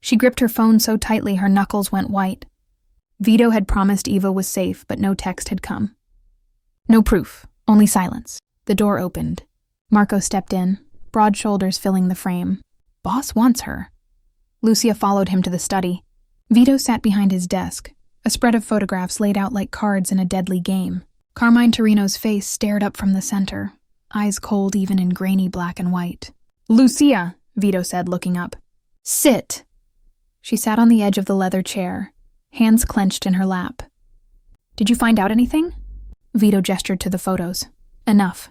She gripped her phone so tightly her knuckles went white. Vito had promised Eva was safe, but no text had come. No proof, only silence. The door opened. Marco stepped in, broad shoulders filling the frame. Boss wants her. Lucia followed him to the study. Vito sat behind his desk, a spread of photographs laid out like cards in a deadly game. Carmine Torino's face stared up from the center, eyes cold even in grainy black and white. "Lucia," Vito said, looking up. "Sit." She sat on the edge of the leather chair, hands clenched in her lap. "Did you find out anything?" Vito gestured to the photos. "Enough.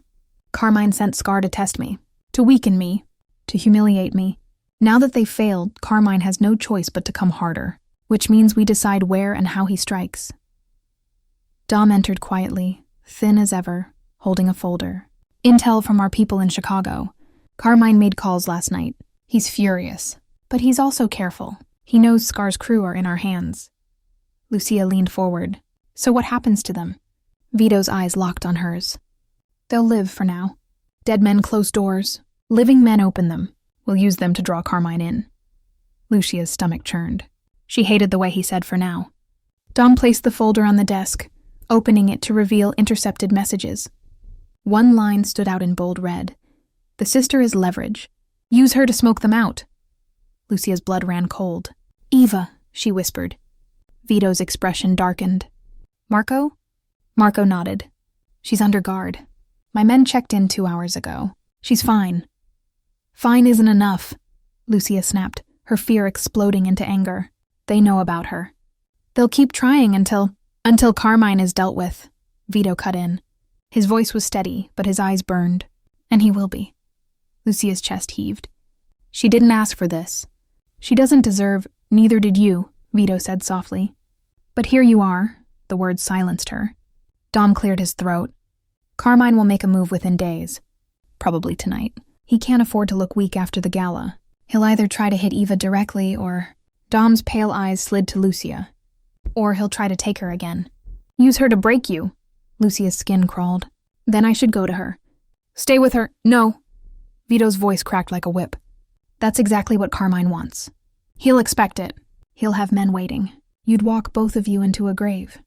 Carmine sent Scar to test me, to weaken me, to humiliate me. Now that they've failed, Carmine has no choice but to come harder, which means we decide where and how he strikes." Dom entered quietly, thin as ever, holding a folder. "Intel from our people in Chicago. Carmine made calls last night. He's furious, but he's also careful. He knows Scar's crew are in our hands." Lucia leaned forward. "So what happens to them?" Vito's eyes locked on hers. "They'll live for now. Dead men close doors. Living men open them. We'll use them to draw Carmine in." Lucia's stomach churned. She hated the way he said "for now." Dom placed the folder on the desk, opening it to reveal intercepted messages. One line stood out in bold red. "The sister is leverage. Use her to smoke them out." Lucia's blood ran cold. "Eva," she whispered. Vito's expression darkened. "Marco?" Marco nodded. "She's under guard. My men checked in 2 hours ago. She's fine." "Fine isn't enough," Lucia snapped, her fear exploding into anger. "They know about her. They'll keep trying until Carmine is dealt with," Vito cut in. His voice was steady, but his eyes burned. "And he will be." Lucia's chest heaved. "She didn't ask for this. She doesn't deserve, neither did you," Vito said softly. "But here you are." The words silenced her. Dom cleared his throat. "Carmine will make a move within days. Probably tonight. He can't afford to look weak after the gala. He'll either try to hit Eva directly or..." Dom's pale eyes slid to Lucia. "Or he'll try to take her again. Use her to break you." Lucia's skin crawled. "Then I should go to her. Stay with her." "No." Vito's voice cracked like a whip. "That's exactly what Carmine wants. He'll expect it. He'll have men waiting. You'd walk both of you into a grave."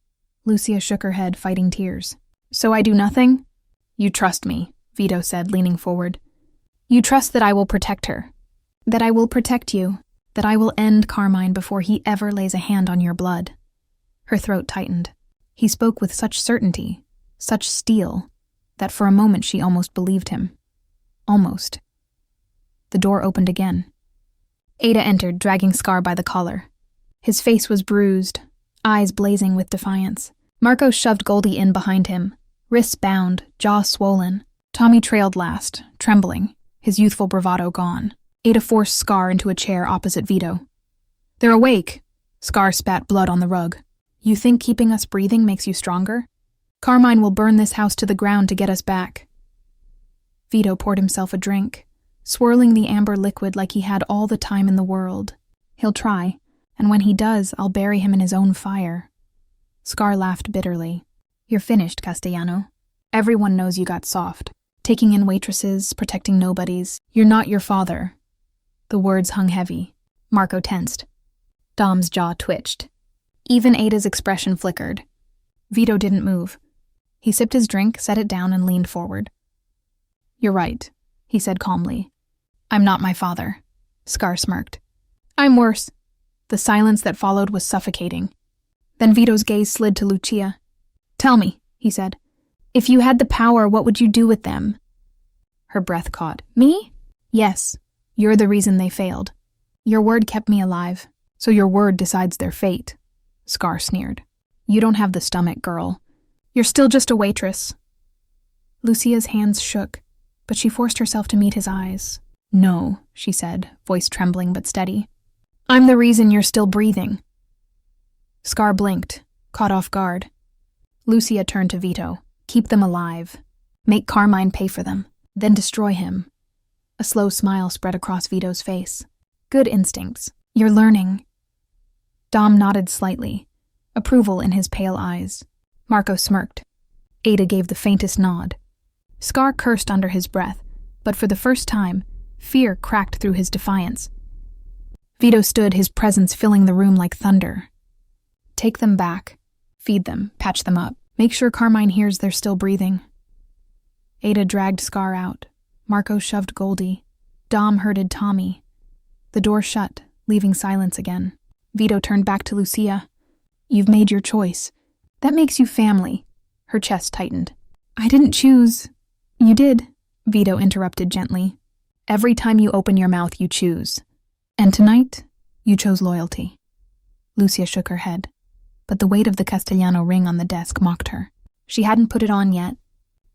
Lucia shook her head, fighting tears. So I do nothing? You trust me, Vito said, leaning forward. You trust that I will protect her. That I will protect you. That I will end Carmine before he ever lays a hand on your blood. Her throat tightened. He spoke with such certainty, such steel, that for a moment she almost believed him. Almost. The door opened again. Ada entered, dragging Scar by the collar. His face was bruised, eyes blazing with defiance. Marco shoved Goldie in behind him, wrists bound, jaw swollen. Tommy trailed last, trembling, his youthful bravado gone. Ada forced Scar into a chair opposite Vito. They're awake. Scar spat blood on the rug. You think keeping us breathing makes you stronger? Carmine will burn this house to the ground to get us back. Vito poured himself a drink, swirling the amber liquid like he had all the time in the world. He'll try, and when he does, I'll bury him in his own fire. Scar laughed bitterly. You're finished, Castellano. Everyone knows you got soft. Taking in waitresses, protecting nobodies. You're not your father. The words hung heavy. Marco tensed. Dom's jaw twitched. Even Ada's expression flickered. Vito didn't move. He sipped his drink, set it down, and leaned forward. You're right, he said calmly. I'm not my father. Scar smirked. I'm worse. The silence that followed was suffocating. Then Vito's gaze slid to Lucia. Tell me, he said. If you had the power, what would you do with them? Her breath caught. Me? Yes. You're the reason they failed. Your word kept me alive, so your word decides their fate. Scar sneered. You don't have the stomach, girl. You're still just a waitress. Lucia's hands shook, but she forced herself to meet his eyes. No, she said, voice trembling but steady. I'm the reason you're still breathing. Scar blinked, caught off guard. Lucia turned to Vito. Keep them alive. Make Carmine pay for them. Then destroy him. A slow smile spread across Vito's face. Good instincts. You're learning. Dom nodded slightly, approval in his pale eyes. Marco smirked. Ada gave the faintest nod. Scar cursed under his breath, but for the first time, fear cracked through his defiance. Vito stood, his presence filling the room like thunder. Take them back. Feed them, patch them up. Make sure Carmine hears they're still breathing. Ada dragged Scar out. Marco shoved Goldie. Dom herded Tommy. The door shut, leaving silence again. Vito turned back to Lucia. You've made your choice. That makes you family. Her chest tightened. I didn't choose. You did, Vito interrupted gently. Every time you open your mouth, you choose. And tonight, you chose loyalty. Lucia shook her head, but the weight of the Castellano ring on the desk mocked her. She hadn't put it on yet,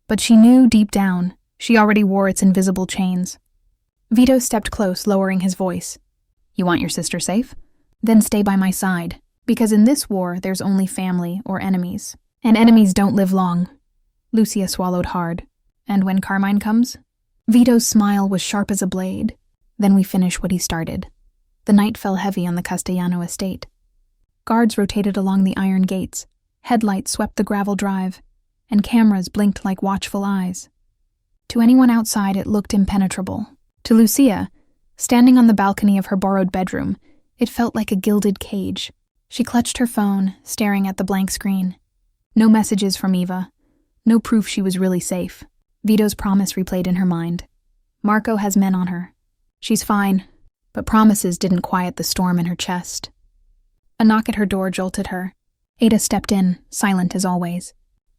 but she knew deep down she already wore its invisible chains. Vito stepped close, lowering his voice. You want your sister safe? Then stay by my side, because in this war there's only family or enemies, and enemies don't live long. Lucia swallowed hard. And when Carmine comes? Vito's smile was sharp as a blade. Then we finish what he started. The night fell heavy on the Castellano estate. Guards rotated along the iron gates, headlights swept the gravel drive, and cameras blinked like watchful eyes. To anyone outside, it looked impenetrable. To Lucia, standing on the balcony of her borrowed bedroom, it felt like a gilded cage. She clutched her phone, staring at the blank screen. No messages from Eva. No proof she was really safe. Vito's promise replayed in her mind. Marco has men on her. She's fine, but promises didn't quiet the storm in her chest. A knock at her door jolted her. Ada stepped in, silent as always.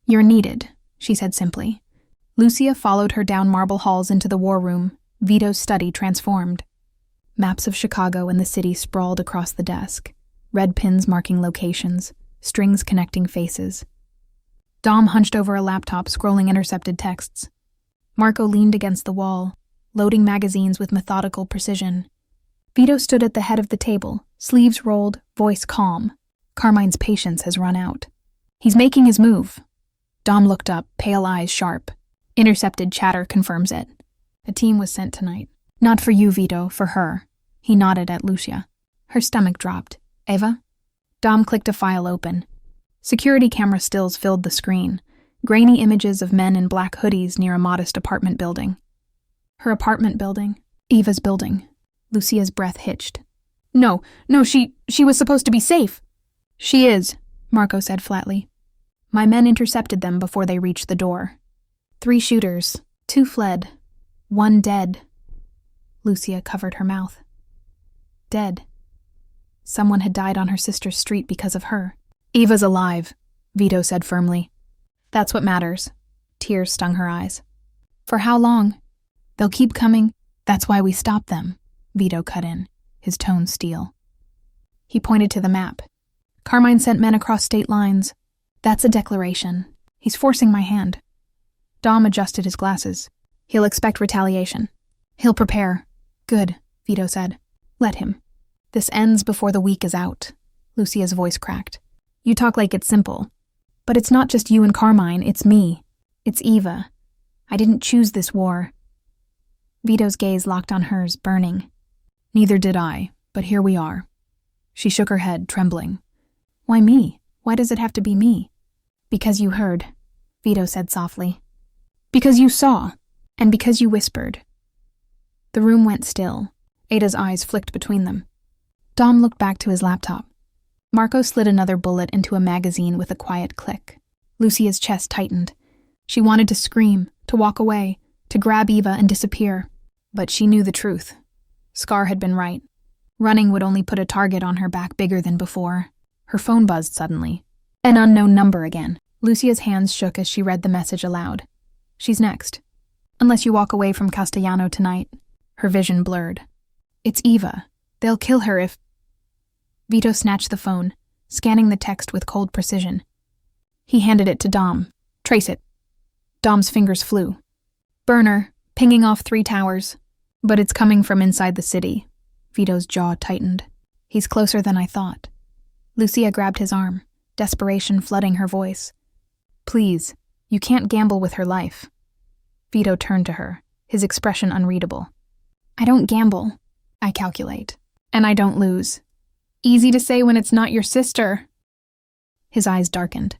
You're needed, she said simply. Lucia followed her down marble halls into the war room, Vito's study transformed. Maps of Chicago and the city sprawled across the desk, red pins marking locations, strings connecting faces. Dom hunched over a laptop, scrolling intercepted texts. Marco leaned against the wall, loading magazines with methodical precision. Vito stood at the head of the table, sleeves rolled, voice calm. Carmine's patience has run out. He's making his move. Dom looked up, pale eyes sharp. Intercepted chatter confirms it. A team was sent tonight. Not for you, Vito, for her. He nodded at Lucia. Her stomach dropped. Eva? Dom clicked a file open. Security camera stills filled the screen, grainy images of men in black hoodies near a modest apartment building. Her apartment building? Eva's building. Lucia's breath hitched. No, she was supposed to be safe. She is, Marco said flatly. My men intercepted them before they reached the door. 3 shooters, 2 fled, 1 dead. Lucia covered her mouth. Dead. Someone had died on her sister's street because of her. Eva's alive, Vito said firmly. That's what matters. Tears stung her eyes. For how long? They'll keep coming. That's why we stop them, Vito cut in, his tone steel. He pointed to the map. Carmine sent men across state lines. That's a declaration. He's forcing my hand. Dom adjusted his glasses. He'll expect retaliation. He'll prepare. Good, Vito said. Let him. This ends before the week is out. Lucia's voice cracked. You talk like it's simple. But it's not just you and Carmine, it's me. It's Eva. I didn't choose this war. Vito's gaze locked on hers, burning. Neither did I, but here we are. She shook her head, trembling. Why me? Why does it have to be me? Because you heard, Vito said softly. Because you saw, and because you whispered. The room went still. Ada's eyes flicked between them. Dom looked back to his laptop. Marco slid another bullet into a magazine with a quiet click. Lucia's chest tightened. She wanted to scream, to walk away, to grab Eva and disappear. But she knew the truth. Scar had been right. Running would only put a target on her back bigger than before. Her phone buzzed suddenly. An unknown number again. Lucia's hands shook as she read the message aloud. She's next. Unless you walk away from Castellano tonight. Her vision blurred. It's Eva. They'll kill her if... Vito snatched the phone, scanning the text with cold precision. He handed it to Dom. Trace it. Dom's fingers flew. Burner, pinging off 3 towers. But it's coming from inside the city. Vito's jaw tightened. He's closer than I thought. Lucia grabbed his arm, desperation flooding her voice. Please, you can't gamble with her life. Vito turned to her, his expression unreadable. I don't gamble. I calculate. And I don't lose. Easy to say when it's not your sister. His eyes darkened.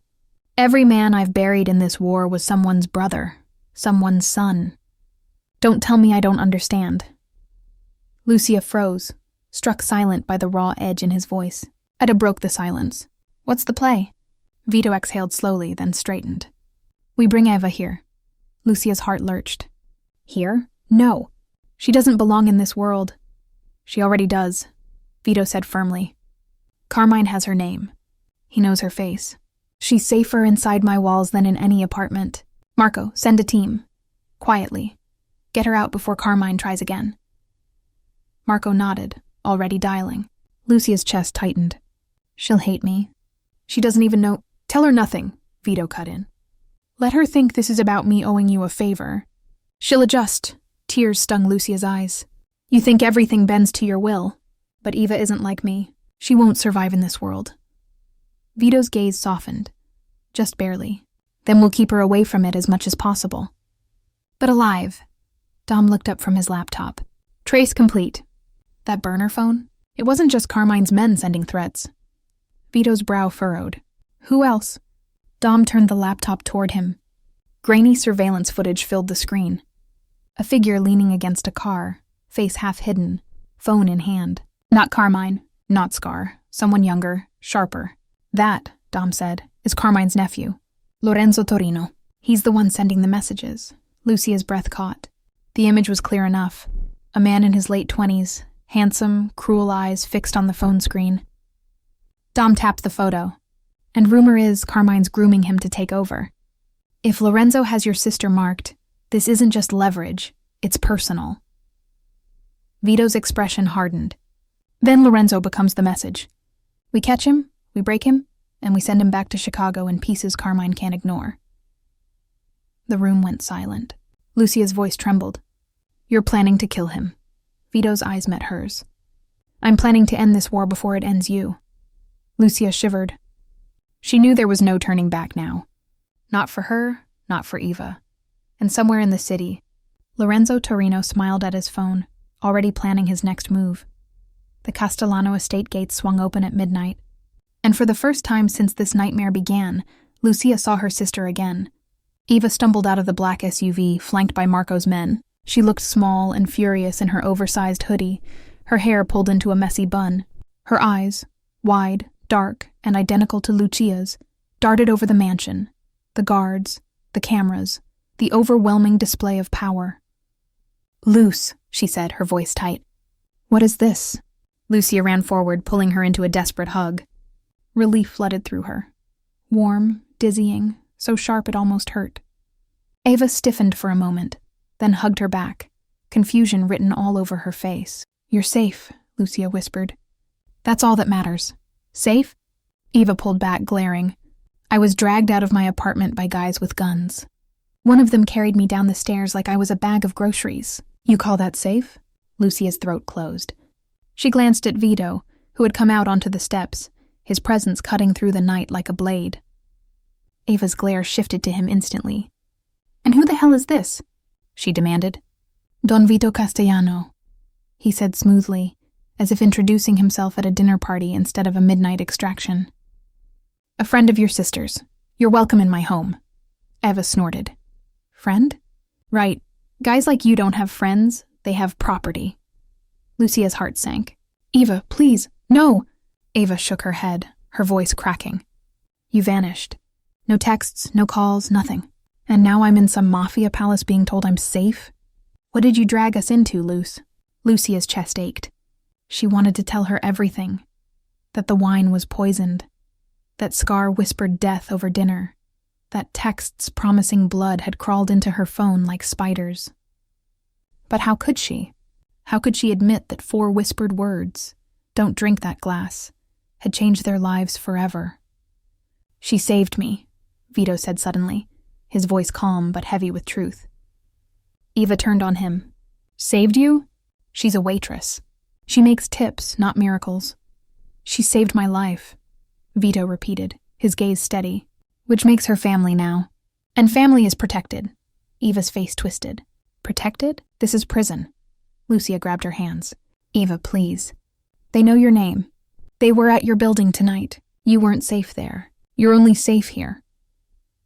Every man I've buried in this war was someone's brother, someone's son. Don't tell me I don't understand. Lucia froze, struck silent by the raw edge in his voice. Eda broke the silence. What's the play? Vito exhaled slowly, then straightened. We bring Eva here. Lucia's heart lurched. Here? No. She doesn't belong in this world. She already does, Vito said firmly. Carmine has her name. He knows her face. She's safer inside my walls than in any apartment. Marco, send a team. Quietly. Get her out before Carmine tries again. Marco nodded, already dialing. Lucia's chest tightened. She'll hate me. She doesn't even know. Tell her nothing, Vito cut in. Let her think this is about me owing you a favor. She'll adjust. Tears stung Lucia's eyes. You think everything bends to your will. But Eva isn't like me. She won't survive in this world. Vito's gaze softened. Just barely. Then we'll keep her away from it as much as possible. But alive. Dom looked up from his laptop. Trace complete. That burner phone? It wasn't just Carmine's men sending threats. Vito's brow furrowed. Who else? Dom turned the laptop toward him. Grainy surveillance footage filled the screen. A figure leaning against a car, face half hidden, phone in hand. Not Carmine, not Scar, someone younger, sharper. That, Dom said, is Carmine's nephew, Lorenzo Torino. He's the one sending the messages. Lucia's breath caught. The image was clear enough. A man in his late 20s, handsome, cruel eyes fixed on the phone screen. Dom tapped the photo. And rumor is Carmine's grooming him to take over. If Lorenzo has your sister marked, this isn't just leverage, it's personal. Vito's expression hardened. Then Lorenzo becomes the message. We catch him, we break him, and we send him back to Chicago in pieces Carmine can't ignore. The room went silent. Lucia's voice trembled. You're planning to kill him. Vito's eyes met hers. I'm planning to end this war before it ends you. Lucia shivered. She knew there was no turning back now. Not for her, not for Eva. And somewhere in the city, Lorenzo Torino smiled at his phone, already planning his next move. The Castellano estate gates swung open at midnight. And for the first time since this nightmare began, Lucia saw her sister again. Eva stumbled out of the black SUV, flanked by Marco's men. She looked small and furious in her oversized hoodie, her hair pulled into a messy bun. Her eyes, wide, dark, and identical to Lucia's, darted over the mansion, the guards, the cameras, the overwhelming display of power. "Luce," she said, her voice tight. "What is this?" Lucia ran forward, pulling her into a desperate hug. Relief flooded through her. Warm, dizzying, so sharp it almost hurt. Ava stiffened for a moment, then hugged her back, confusion written all over her face. "You're safe," Lucia whispered. "That's all that matters. Safe?" Eva pulled back, glaring. "I was dragged out of my apartment by guys with guns. One of them carried me down the stairs like I was a bag of groceries. You call that safe?" Lucia's throat closed. She glanced at Vito, who had come out onto the steps, his presence cutting through the night like a blade. Ava's glare shifted to him instantly. "And who the hell is this?" she demanded. "Don Vito Castellano," he said smoothly, as if introducing himself at a dinner party instead of a midnight extraction. "A friend of your sister's. You're welcome in my home." Eva snorted. "Friend?" "Right. Guys like you don't have friends, they have property." Lucia's heart sank. "Eva, please, no!" Ava shook her head, her voice cracking. "You vanished. No texts, no calls, nothing. And now I'm in some Mafia palace being told I'm safe? What did you drag us into, Luce?" Lucia's chest ached. She wanted to tell her everything. That the wine was poisoned. That Scar whispered death over dinner. That texts promising blood had crawled into her phone like spiders. But how could she? How could she admit that 4 whispered words, "Don't drink that glass," had changed their lives forever? "She saved me," Vito said suddenly, his voice calm but heavy with truth. Eva turned on him. "Saved you? She's a waitress. She makes tips, not miracles." "She saved my life," Vito repeated, his gaze steady. "Which makes her family now. And family is protected." Eva's face twisted. "Protected? This is prison." Lucia grabbed her hands. "Eva, please. They know your name. They were at your building tonight. You weren't safe there. You're only safe here."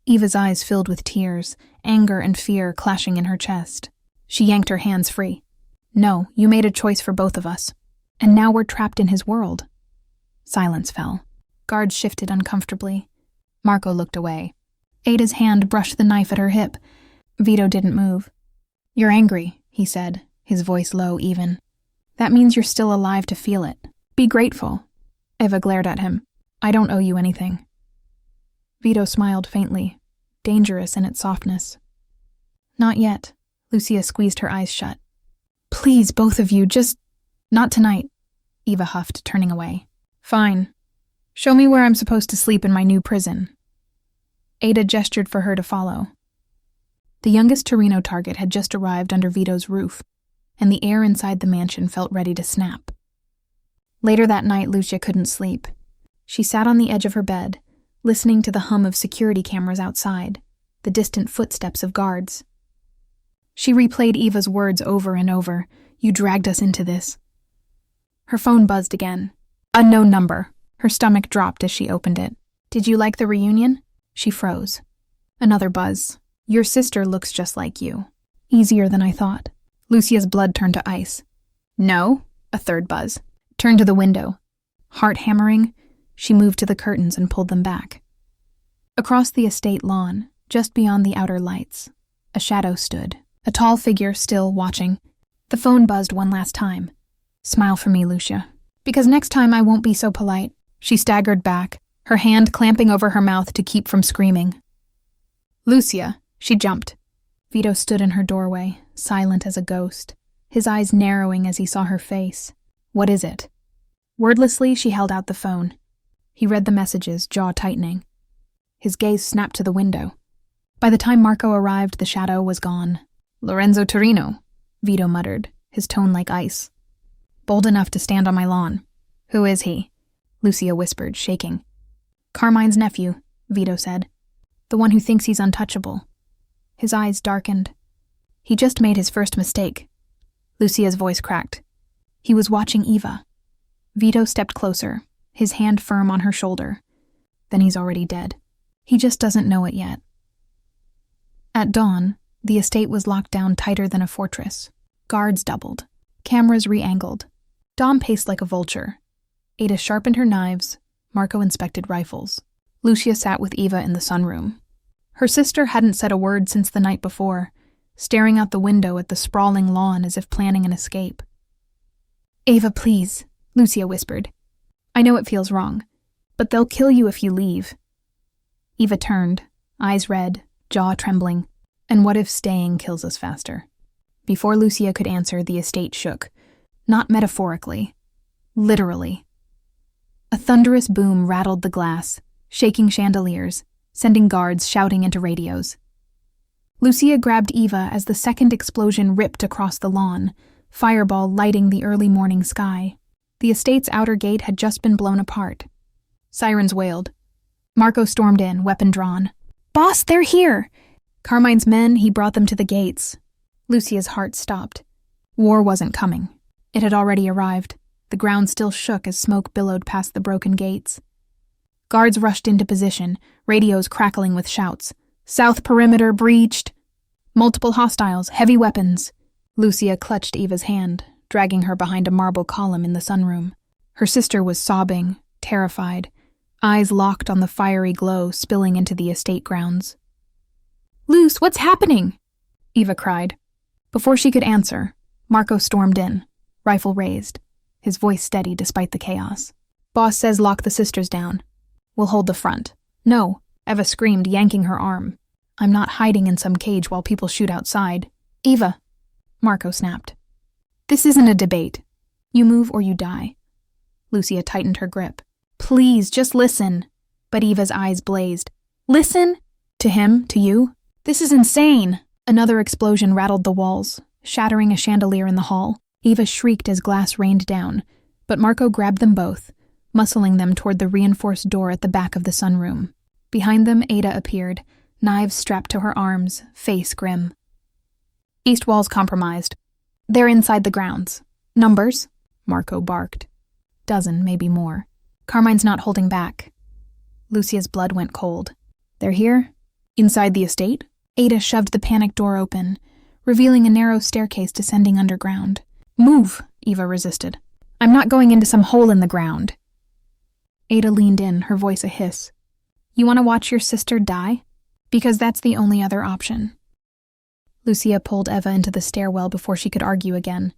Eva's eyes filled with tears, anger and fear clashing in her chest. She yanked her hands free. "No, you made a choice for both of us. And now we're trapped in his world." Silence fell. Guards shifted uncomfortably. Marco looked away. Ada's hand brushed the knife at her hip. Vito didn't move. "You're angry," he said, his voice low even. "That means you're still alive to feel it. Be grateful." Eva glared at him. "I don't owe you anything." Vito smiled faintly, dangerous in its softness. "Not yet." Lucia squeezed her eyes shut. "Please, both of you, just... Not tonight," Eva huffed, turning away. "Fine. Show me where I'm supposed to sleep in my new prison." Ada gestured for her to follow. The youngest Torino target had just arrived under Vito's roof, and the air inside the mansion felt ready to snap. Later that night, Lucia couldn't sleep. She sat on the edge of her bed, listening to the hum of security cameras outside, the distant footsteps of guards. She replayed Eva's words over and over. "You dragged us into this." Her phone buzzed again. Unknown number. Her stomach dropped as she opened it. "Did you like the reunion?" She froze. Another buzz. "Your sister looks just like you." Easier than I thought. Lucia's blood turned to ice. "No?" A third buzz. Turned to the window. Heart hammering, she moved to the curtains and pulled them back. Across the estate lawn, just beyond the outer lights, a shadow stood, a tall figure still watching. The phone buzzed one last time. "Smile for me, Lucia. Because next time I won't be so polite." She staggered back, her hand clamping over her mouth to keep from screaming. "Lucia!" She jumped. Vito stood in her doorway, silent as a ghost, his eyes narrowing as he saw her face. "What is it?" Wordlessly, she held out the phone. He read the messages, jaw tightening. His gaze snapped to the window. By the time Marco arrived, the shadow was gone. "Lorenzo Torino," Vito muttered, his tone like ice. "Bold enough to stand on my lawn. Who is he?" Lucia whispered, shaking. "Carmine's nephew," Vito said. "The one who thinks he's untouchable." His eyes darkened. "He just made his first mistake." Lucia's voice cracked. He was watching Eva. Vito stepped closer, his hand firm on her shoulder. "Then he's already dead. He just doesn't know it yet." At dawn, the estate was locked down tighter than a fortress. Guards doubled. Cameras re-angled. Dom paced like a vulture. Ada sharpened her knives. Marco inspected rifles. Lucia sat with Eva in the sunroom. Her sister hadn't said a word since the night before, staring out the window at the sprawling lawn as if planning an escape. "Eva, please," Lucia whispered. "I know it feels wrong, but they'll kill you if you leave." Eva turned, eyes red, jaw trembling. "And what if staying kills us faster?" Before Lucia could answer, the estate shook. Not metaphorically. Literally. A thunderous boom rattled the glass, shaking chandeliers, sending guards shouting into radios. Lucia grabbed Eva as the second explosion ripped across the lawn, fireball lighting the early morning sky. The estate's outer gate had just been blown apart. Sirens wailed. Marco stormed in, weapon drawn. "Boss, they're here!" Carmine's men, he brought them to the gates. Lucia's heart stopped. War wasn't coming. It had already arrived. The ground still shook as smoke billowed past the broken gates. Guards rushed into position, radios crackling with shouts. "South perimeter breached!" "Multiple hostiles, heavy weapons!" Lucia clutched Eva's hand, dragging her behind a marble column in the sunroom. Her sister was sobbing, terrified, eyes locked on the fiery glow spilling into the estate grounds. "Luce, what's happening?" Eva cried. Before she could answer, Marco stormed in, rifle raised, his voice steady despite the chaos. "Boss says lock the sisters down. We'll hold the front." "No," Eva screamed, yanking her arm. "I'm not hiding in some cage while people shoot outside." "Eva," Marco snapped. "This isn't a debate. You move or you die." Lucia tightened her grip. "Please, just listen." But Eva's eyes blazed. "Listen? To him? To you? This is insane." Another explosion rattled the walls, shattering a chandelier in the hall. Eva shrieked as glass rained down, but Marco grabbed them both, muscling them toward the reinforced door at the back of the sunroom. Behind them, Ada appeared, knives strapped to her arms, face grim. "East wall's compromised. They're inside the grounds." "Numbers?" Marco barked. "Dozen, maybe more. Carmine's not holding back." Lucia's blood went cold. "They're here? Inside the estate?" Ada shoved the panic door open, revealing a narrow staircase descending underground. "Move," Eva resisted. "I'm not going into some hole in the ground." Ada leaned in, her voice a hiss. "You want to watch your sister die? Because that's the only other option." Lucia pulled Eva into the stairwell before she could argue again.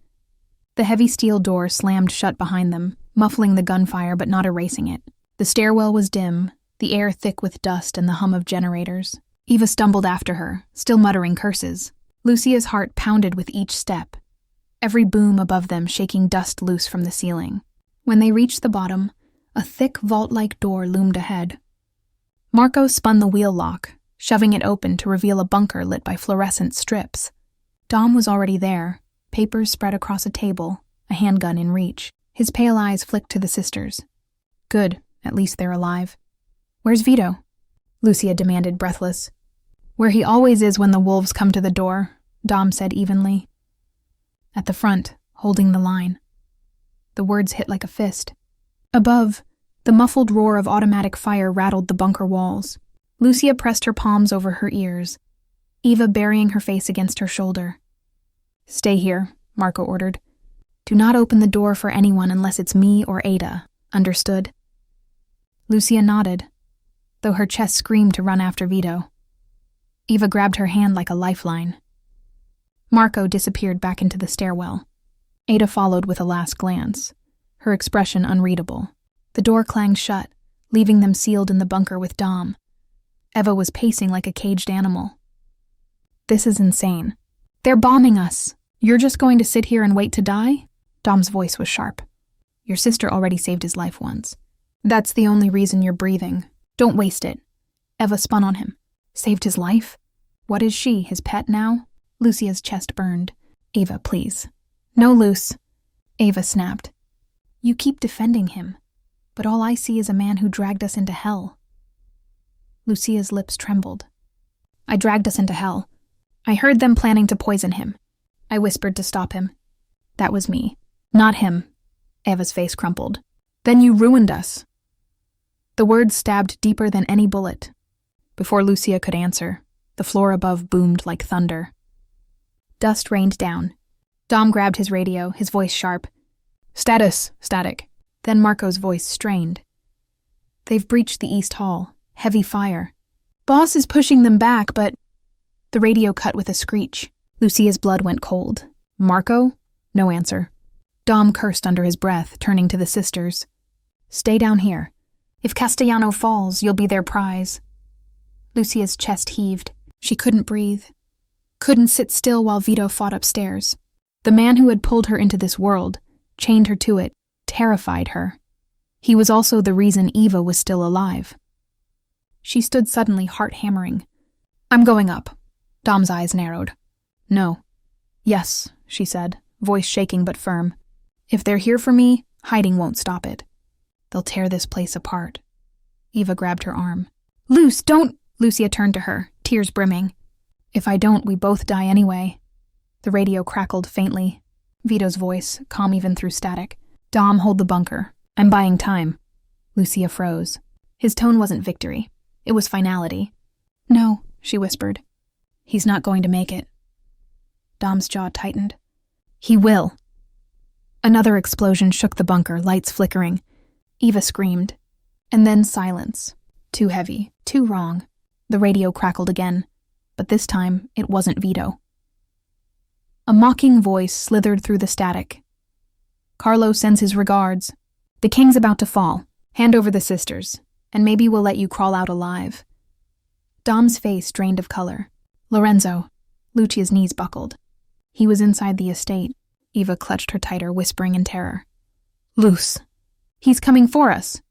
The heavy steel door slammed shut behind them, muffling the gunfire but not erasing it. The stairwell was dim, the air thick with dust and the hum of generators. Eva stumbled after her, still muttering curses. Lucia's heart pounded with each step, every boom above them shaking dust loose from the ceiling. When they reached the bottom, a thick vault-like door loomed ahead. Marco spun the wheel lock, shoving it open to reveal a bunker lit by fluorescent strips. Dom was already there, papers spread across a table, a handgun in reach. His pale eyes flicked to the sisters. "Good, at least they're alive." "Where's Vito?" Lucia demanded, breathless. "Where he always is when the wolves come to the door," Dom said evenly. "At the front, holding the line." The words hit like a fist. Above, the muffled roar of automatic fire rattled the bunker walls. Lucia pressed her palms over her ears, Eva burying her face against her shoulder. "Stay here," Marco ordered. "Do not open the door for anyone unless it's me or Ada. Understood?" Lucia nodded, though her chest screamed to run after Vito. Eva grabbed her hand like a lifeline. Marco disappeared back into the stairwell. Ada followed with a last glance, her expression unreadable. The door clanged shut, leaving them sealed in the bunker with Dom. Eva was pacing like a caged animal. "This is insane. They're bombing us. You're just going to sit here and wait to die?" Dom's voice was sharp. "Your sister already saved his life once. That's the only reason you're breathing. Don't waste it." Eva spun on him. "Saved his life? What is she, his pet now?" Lucia's chest burned. "Eva, please." "No, Luce." Eva snapped. "You keep defending him, but all I see is a man who dragged us into hell." Lucia's lips trembled. "I dragged us into hell. I heard them planning to poison him. I whispered to stop him. That was me, not him." Eva's face crumpled. "Then you ruined us." The words stabbed deeper than any bullet. Before Lucia could answer, the floor above boomed like thunder. Dust rained down. Dom grabbed his radio, his voice sharp. "Status, static." Then Marco's voice strained. "They've breached the East Hall, Heavy fire. Boss is pushing them back, but... The radio cut with a screech. Lucia's blood went cold. Marco? No answer. Dom cursed under his breath, turning to the sisters. Stay down here. If Castellano falls, you'll be their prize. Lucia's chest heaved. She couldn't breathe. Couldn't sit still while Vito fought upstairs. The man who had pulled her into this world, chained her to it, terrified her. He was also the reason Eva was still alive. She stood suddenly, heart-hammering. I'm going up. Dom's eyes narrowed. No. Yes, she said, voice shaking but firm. If they're here for me, hiding won't stop it. They'll tear this place apart. Eva grabbed her arm. Luce, don't... Lucia turned to her, tears brimming. If I don't, we both die anyway. The radio crackled faintly. Vito's voice, calm even through static. Dom, hold the bunker. I'm buying time. Lucia froze. His tone wasn't victory. It was finality. No, she whispered. He's not going to make it. Dom's jaw tightened. He will. Another explosion shook the bunker, lights flickering. Eva screamed. And then silence. Too heavy, too wrong. The radio crackled again, but this time it wasn't Vito. A mocking voice slithered through the static. Carlo sends his regards. The king's about to fall. Hand over the sisters, and maybe we'll let you crawl out alive. Dom's face drained of color. Lorenzo. Lucia's knees buckled. He was inside the estate. Eva clutched her tighter, whispering in terror. Luce. He's coming for us.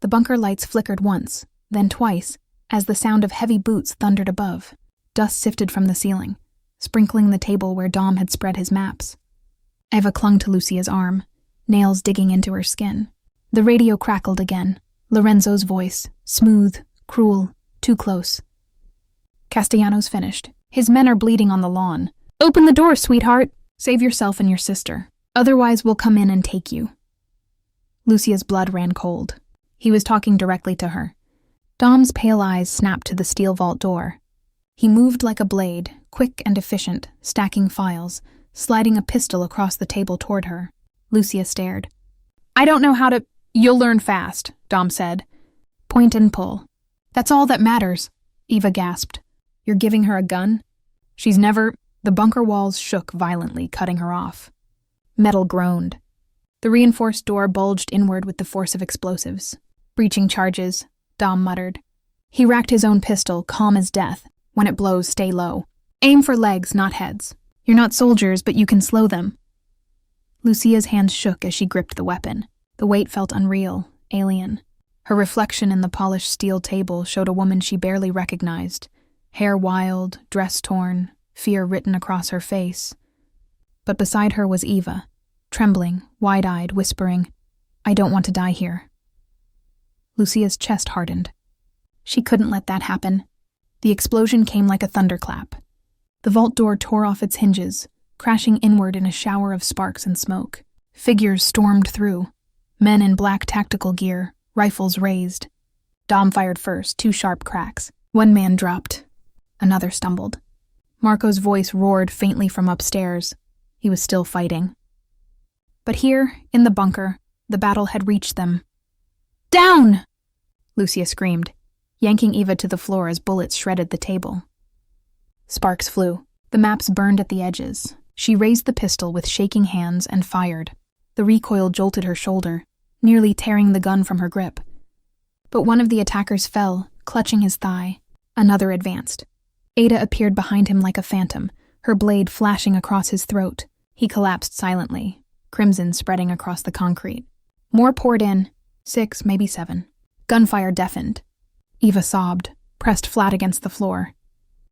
The bunker lights flickered once, then twice, as the sound of heavy boots thundered above. Dust sifted from the ceiling, sprinkling the table where Dom had spread his maps. Eva clung to Lucia's arm, nails digging into her skin. The radio crackled again. Lorenzo's voice, smooth, cruel, too close. Castellano's finished. His men are bleeding on the lawn. Open the door, sweetheart. Save yourself and your sister. Otherwise we'll come in and take you. Lucia's blood ran cold. He was talking directly to her. Dom's pale eyes snapped to the steel vault door. He moved like a blade, quick and efficient, stacking files, sliding a pistol across the table toward her. Lucia stared. I don't know how to... You'll learn fast, Dom said. Point and pull. That's all that matters, Eva gasped. You're giving her a gun? She's never... The bunker walls shook violently, cutting her off. Metal groaned. The reinforced door bulged inward with the force of explosives. Breaching charges, Dom muttered. He racked his own pistol, calm as death. When it blows, stay low. Aim for legs, not heads. You're not soldiers, but you can slow them. Lucia's hands shook as she gripped the weapon. The weight felt unreal, alien. Her reflection in the polished steel table showed a woman she barely recognized. Hair wild, dress torn, fear written across her face. But beside her was Eva, trembling, wide-eyed, whispering, I don't want to die here. Lucia's chest hardened. She couldn't let that happen. The explosion came like a thunderclap. The vault door tore off its hinges, crashing inward in a shower of sparks and smoke. Figures stormed through. Men in black tactical gear, rifles raised. Dom fired first, 2 sharp cracks. One man dropped. Another stumbled. Marco's voice roared faintly from upstairs. He was still fighting. But here, in the bunker, the battle had reached them. Down! Lucia screamed, yanking Eva to the floor as bullets shredded the table. Sparks flew. The maps burned at the edges. She raised the pistol with shaking hands and fired. The recoil jolted her shoulder, nearly tearing the gun from her grip. But one of the attackers fell, clutching his thigh. Another advanced. Ada appeared behind him like a phantom, her blade flashing across his throat. He collapsed silently, crimson spreading across the concrete. More poured in, 6, maybe 7. Gunfire deafened. Eva sobbed, pressed flat against the floor.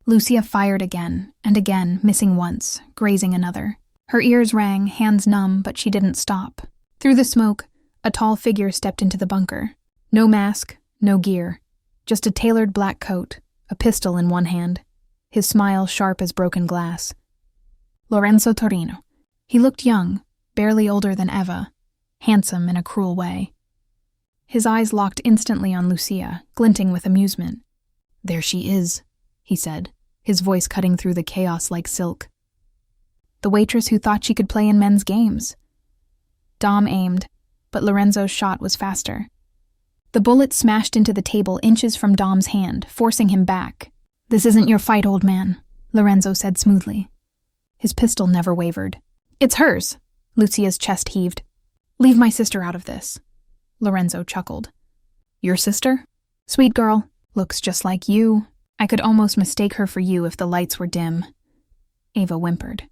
Lucia fired again and again, missing once, grazing another. Her ears rang, hands numb, but she didn't stop. Through the smoke, a tall figure stepped into the bunker. No mask, no gear. Just a tailored black coat, a pistol in one hand. His smile sharp as broken glass. Lorenzo Torino. He looked young, barely older than Eva, handsome in a cruel way. His eyes locked instantly on Lucia, glinting with amusement. There she is, he said, his voice cutting through the chaos like silk. The waitress who thought she could play in men's games. Dom aimed, but Lorenzo's shot was faster. The bullet smashed into the table inches from Dom's hand, forcing him back. "This isn't your fight, old man," Lorenzo said smoothly. His pistol never wavered. "It's hers," Lucia's chest heaved. "Leave my sister out of this," Lorenzo chuckled. "Your sister? Sweet girl, looks just like you. I could almost mistake her for you if the lights were dim." Ava whimpered.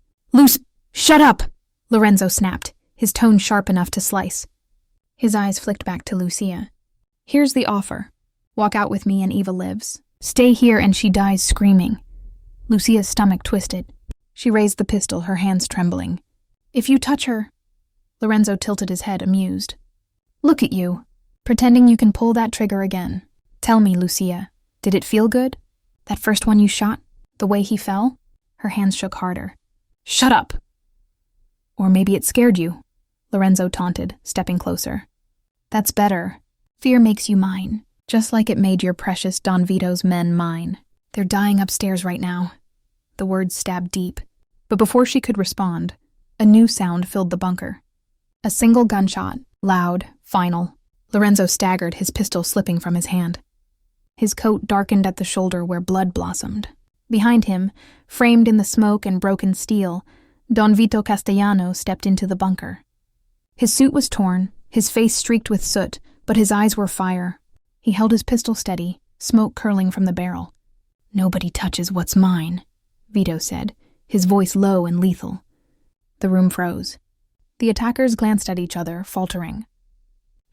Shut up!" Lorenzo snapped, his tone sharp enough to slice. His eyes flicked back to Lucia. "Here's the offer. Walk out with me and Eva lives. Stay here and she dies screaming." Lucia's stomach twisted. She raised the pistol, her hands trembling. "If you touch her..." Lorenzo tilted his head, amused. "Look at you, pretending you can pull that trigger again. Tell me, Lucia, did it feel good? That first one you shot? The way he fell?" Her hands shook harder. "Shut up!" "Or maybe it scared you," Lorenzo taunted, stepping closer. "That's better. Fear makes you mine, just like it made your precious Don Vito's men mine. They're dying upstairs right now." The words stabbed deep, but before she could respond, a new sound filled the bunker. A single gunshot, loud, final. Lorenzo staggered, his pistol slipping from his hand. His coat darkened at the shoulder where blood blossomed. Behind him, framed in the smoke and broken steel, Don Vito Castellano stepped into the bunker. His suit was torn, his face streaked with soot, but his eyes were fire. He held his pistol steady, smoke curling from the barrel. "Nobody touches what's mine," Vito said, his voice low and lethal. The room froze. The attackers glanced at each other, faltering.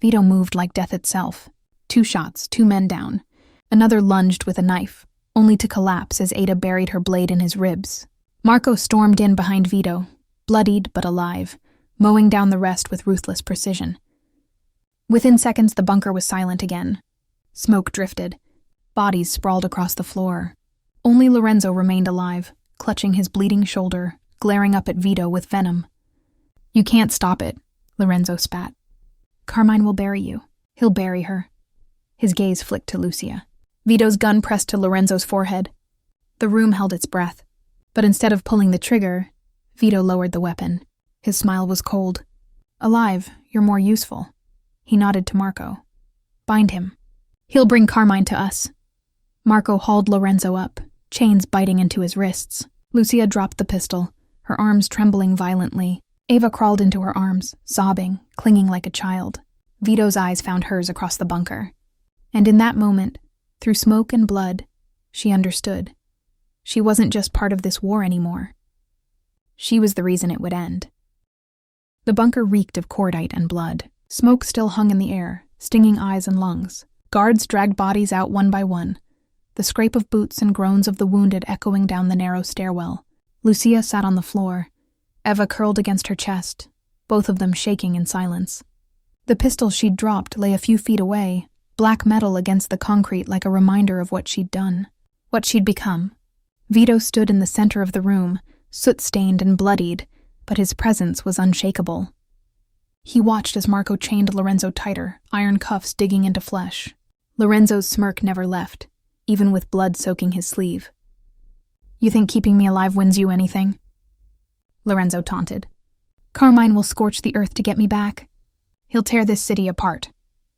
Vito moved like death itself. 2 shots, 2 men down. Another lunged with a knife, only to collapse as Ada buried her blade in his ribs. Marco stormed in behind Vito, bloodied but alive, mowing down the rest with ruthless precision. Within seconds, the bunker was silent again. Smoke drifted. Bodies sprawled across the floor. Only Lorenzo remained alive, clutching his bleeding shoulder, glaring up at Vito with venom. "You can't stop it," Lorenzo spat. "Carmine will bury you. He'll bury her." His gaze flicked to Lucia. Vito's gun pressed to Lorenzo's forehead. The room held its breath, but instead of pulling the trigger, Vito lowered the weapon. His smile was cold. "Alive, you're more useful." He nodded to Marco. "Bind him. He'll bring Carmine to us." Marco hauled Lorenzo up, chains biting into his wrists. Lucia dropped the pistol, her arms trembling violently. Ava crawled into her arms, sobbing, clinging like a child. Vito's eyes found hers across the bunker. And in that moment, through smoke and blood, she understood. She wasn't just part of this war anymore. She was the reason it would end. The bunker reeked of cordite and blood. Smoke still hung in the air, stinging eyes and lungs. Guards dragged bodies out one by one, the scrape of boots and groans of the wounded echoing down the narrow stairwell. Lucia sat on the floor, Eva curled against her chest, both of them shaking in silence. The pistol she'd dropped lay a few feet away, black metal against the concrete like a reminder of what she'd done, what she'd become. Vito stood in the center of the room, soot-stained and bloodied, but his presence was unshakable. He watched as Marco chained Lorenzo tighter, iron cuffs digging into flesh. Lorenzo's smirk never left, even with blood soaking his sleeve. "You think keeping me alive wins you anything?" Lorenzo taunted. "Carmine will scorch the earth to get me back. He'll tear this city apart."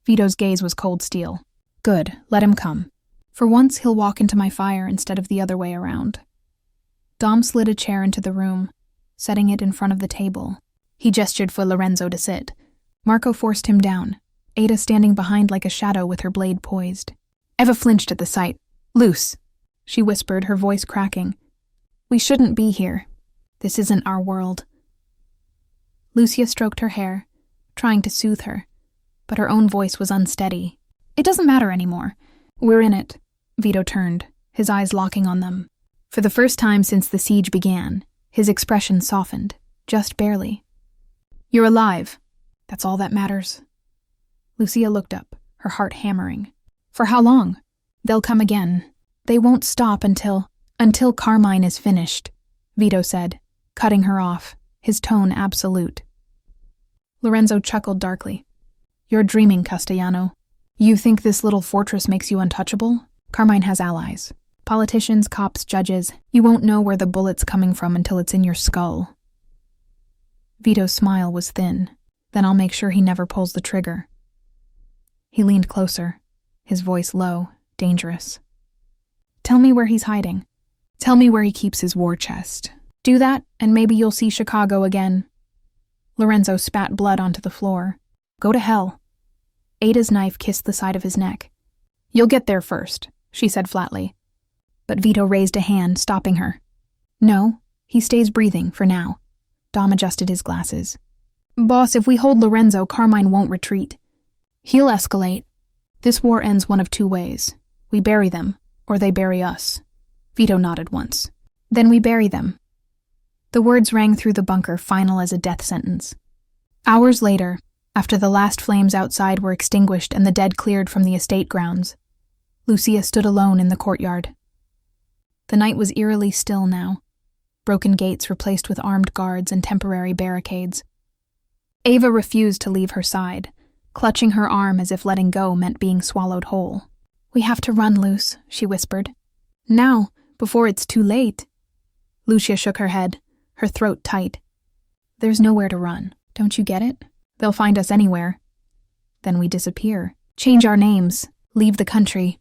Vito's gaze was cold steel. "Good, let him come. For once he'll walk into my fire instead of the other way around." Dom slid a chair into the room, setting it in front of the table. He gestured for Lorenzo to sit. Marco forced him down, Ada standing behind like a shadow with her blade poised. Eva flinched at the sight. "Luce," she whispered, her voice cracking. "We shouldn't be here. This isn't our world." Lucia stroked her hair, trying to soothe her, but her own voice was unsteady. "It doesn't matter anymore. We're in it." Vito turned, his eyes locking on them. For the first time since the siege began, his expression softened, just barely. "You're alive. That's all that matters." Lucia looked up, her heart hammering. "For how long? They'll come again. They won't stop until Carmine is finished," Vito said, cutting her off, his tone absolute. Lorenzo chuckled darkly. "You're dreaming, Castellano. You think this little fortress makes you untouchable? Carmine has allies. Politicians, cops, judges. You won't know where the bullet's coming from until it's in your skull." Vito's smile was thin. "Then I'll make sure he never pulls the trigger." He leaned closer, his voice low, dangerous. Tell me where he's hiding. Tell me where he keeps his war chest. Do that, and maybe you'll see Chicago again. Lorenzo spat blood onto the floor. Go to hell. Ada's knife kissed the side of his neck. You'll get there first, she said flatly. But Vito raised a hand, stopping her. No, he stays breathing, for now. Dom adjusted his glasses. Boss, if we hold Lorenzo, Carmine won't retreat. He'll escalate. This war ends one of two ways. We bury them, or they bury us. Vito nodded once. Then we bury them. The words rang through the bunker, final as a death sentence. Hours later, after the last flames outside were extinguished and the dead cleared from the estate grounds, Lucia stood alone in the courtyard. The night was eerily still now, broken gates replaced with armed guards and temporary barricades. Ava refused to leave her side, clutching her arm as if letting go meant being swallowed whole. We have to run, Luce, she whispered. Now, before it's too late. Lucia shook her head, her throat tight. There's nowhere to run, don't you get it? They'll find us anywhere. Then we disappear, change our names, leave the country.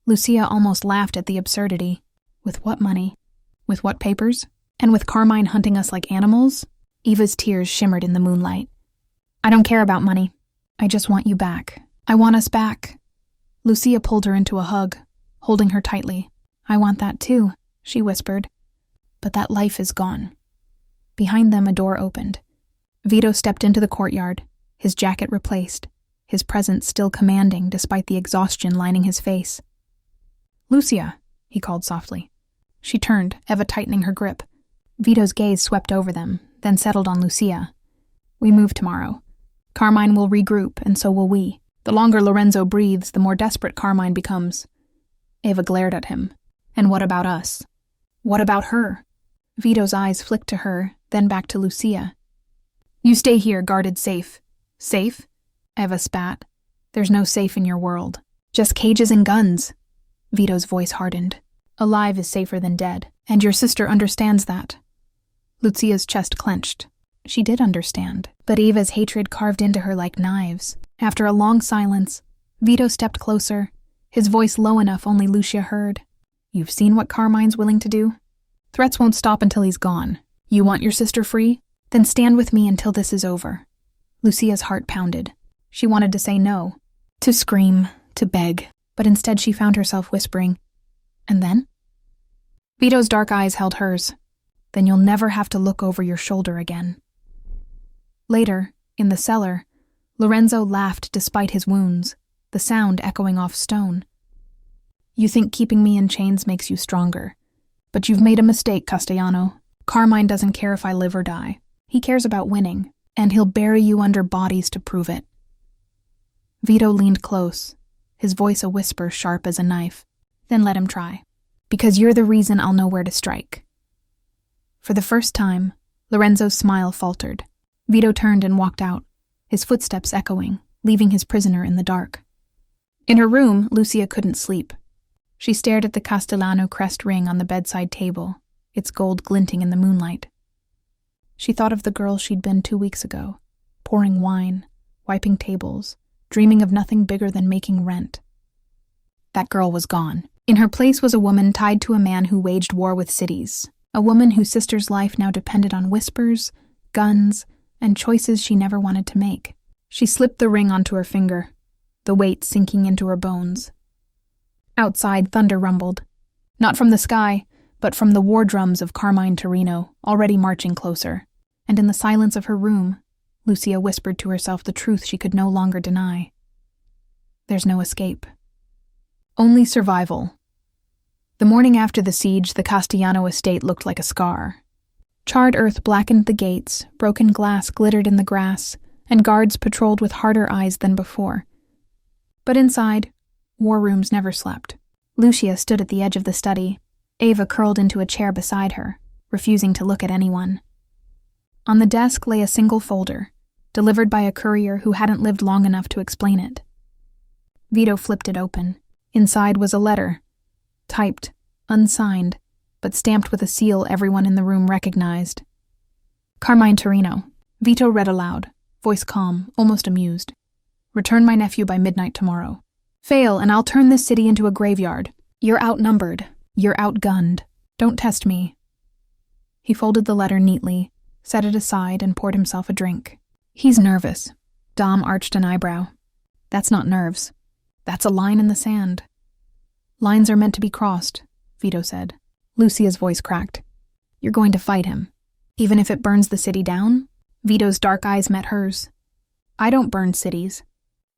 Lucia almost laughed at the absurdity. With what money? With what papers? And with Carmine hunting us like animals? Eva's tears shimmered in the moonlight. I don't care about money. I just want you back. I want us back. Lucia pulled her into a hug, holding her tightly. I want that too, she whispered. But that life is gone. Behind them, a door opened. Vito stepped into the courtyard, his jacket replaced, his presence still commanding despite the exhaustion lining his face. Lucia, he called softly. She turned, Eva tightening her grip. Vito's gaze swept over them, then settled on Lucia. We move tomorrow. Carmine will regroup, and so will we. The longer Lorenzo breathes, the more desperate Carmine becomes. Eva glared at him. And what about us? What about her? Vito's eyes flicked to her, then back to Lucia. You stay here, guarded safe. Safe? Eva spat. There's no safe in your world. Just cages and guns. Vito's voice hardened. Alive is safer than dead, and your sister understands that. Lucia's chest clenched. She did understand, but Eva's hatred carved into her like knives. After a long silence, Vito stepped closer, his voice low enough only Lucia heard. You've seen what Carmine's willing to do? Threats won't stop until he's gone. You want your sister free? Then stand with me until this is over. Lucia's heart pounded. She wanted to say no, to scream, to beg, but instead she found herself whispering, and then? Vito's dark eyes held hers. Then you'll never have to look over your shoulder again. Later, in the cellar, Lorenzo laughed despite his wounds, the sound echoing off stone. You think keeping me in chains makes you stronger, but you've made a mistake, Castellano. Carmine doesn't care if I live or die. He cares about winning, and he'll bury you under bodies to prove it. Vito leaned close, his voice a whisper sharp as a knife. Then let him try. Because you're the reason I'll know where to strike. For the first time, Lorenzo's smile faltered. Vito turned and walked out, his footsteps echoing, leaving his prisoner in the dark. In her room, Lucia couldn't sleep. She stared at the Castellano crest ring on the bedside table, its gold glinting in the moonlight. She thought of the girl she'd been 2 weeks ago, pouring wine, wiping tables, dreaming of nothing bigger than making rent. That girl was gone. In her place was a woman tied to a man who waged war with cities, a woman whose sister's life now depended on whispers, guns, and choices she never wanted to make. She slipped the ring onto her finger, the weight sinking into her bones. Outside, thunder rumbled, not from the sky, but from the war drums of Carmine Torino, already marching closer. And in the silence of her room, Lucia whispered to herself the truth she could no longer deny. There's no escape. Only survival. The morning after the siege, the Castellano estate looked like a scar. Charred earth blackened the gates, broken glass glittered in the grass, and guards patrolled with harder eyes than before. But inside, war rooms never slept. Lucia stood at the edge of the study, Ava curled into a chair beside her, refusing to look at anyone. On the desk lay a single folder, delivered by a courier who hadn't lived long enough to explain it. Vito flipped it open. Inside was a letter, typed, unsigned, but stamped with a seal everyone in the room recognized. Carmine Torino. Vito read aloud, voice calm, almost amused. Return my nephew by midnight tomorrow. Fail, and I'll turn this city into a graveyard. You're outnumbered. You're outgunned. Don't test me." He folded the letter neatly, set it aside, and poured himself a drink. "He's nervous." Dom arched an eyebrow. "That's not nerves. That's a line in the sand." "Lines are meant to be crossed," Vito said. Lucia's voice cracked. "You're going to fight him, even if it burns the city down?" Vito's dark eyes met hers. "I don't burn cities.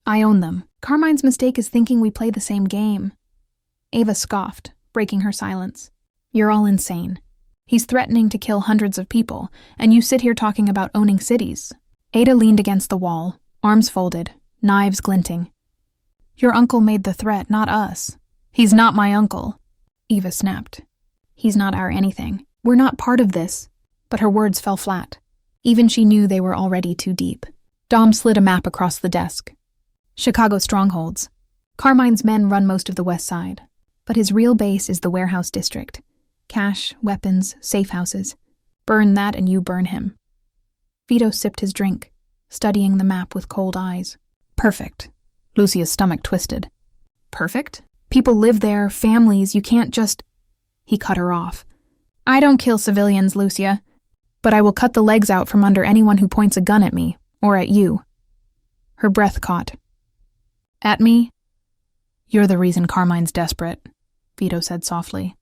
I own them. Carmine's mistake is thinking we play the same game." Ava scoffed, breaking her silence. "You're all insane. He's threatening to kill hundreds of people, and you sit here talking about owning cities." Ada leaned against the wall, arms folded, knives glinting. "Your uncle made the threat, not us." "He's not my uncle," Eva snapped. "He's not our anything. We're not part of this." But her words fell flat. Even she knew they were already too deep. Dom slid a map across the desk. "Chicago strongholds. Carmine's men run most of the west side, but his real base is the warehouse district. Cash, weapons, safe houses. Burn that and you burn him." Vito sipped his drink, studying the map with cold eyes. "Perfect." Lucia's stomach twisted. "Perfect? People live there, families, you can't just—" He cut her off. "I don't kill civilians, Lucia, but I will cut the legs out from under anyone who points a gun at me, or at you." Her breath caught. "At me?" "You're the reason Carmine's desperate," Vito said softly.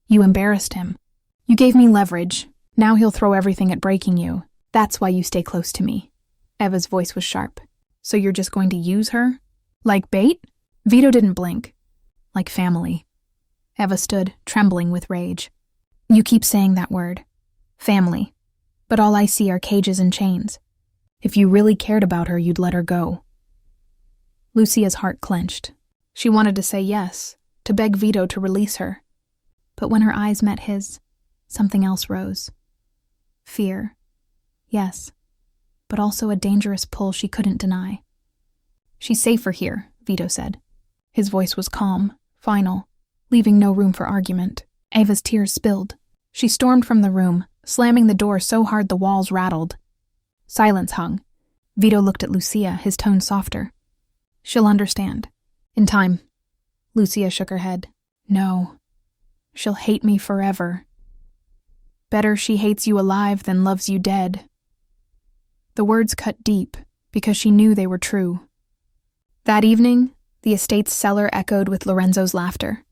"You embarrassed him. You gave me leverage. Now he'll throw everything at breaking you. That's why you stay close to me." Eva's voice was sharp. "So you're just going to use her? Like bait?" Vito didn't blink. "Like family." Eva stood, trembling with rage. "You keep saying that word. Family. But all I see are cages and chains. If you really cared about her, you'd let her go." Lucia's heart clenched. She wanted to say yes, to beg Vito to release her. But when her eyes met his, something else rose. Fear. Yes, but also a dangerous pull she couldn't deny. "She's safer here," Vito said. His voice was calm, final, leaving no room for argument. Ava's tears spilled. She stormed from the room, slamming the door so hard the walls rattled. Silence hung. Vito looked at Lucia, his tone softer. "She'll understand. In time." Lucia shook her head. "No. She'll hate me forever. Better she hates you alive than loves you dead." The words cut deep, because she knew they were true. That evening, the estate's cellar echoed with Lorenzo's laughter.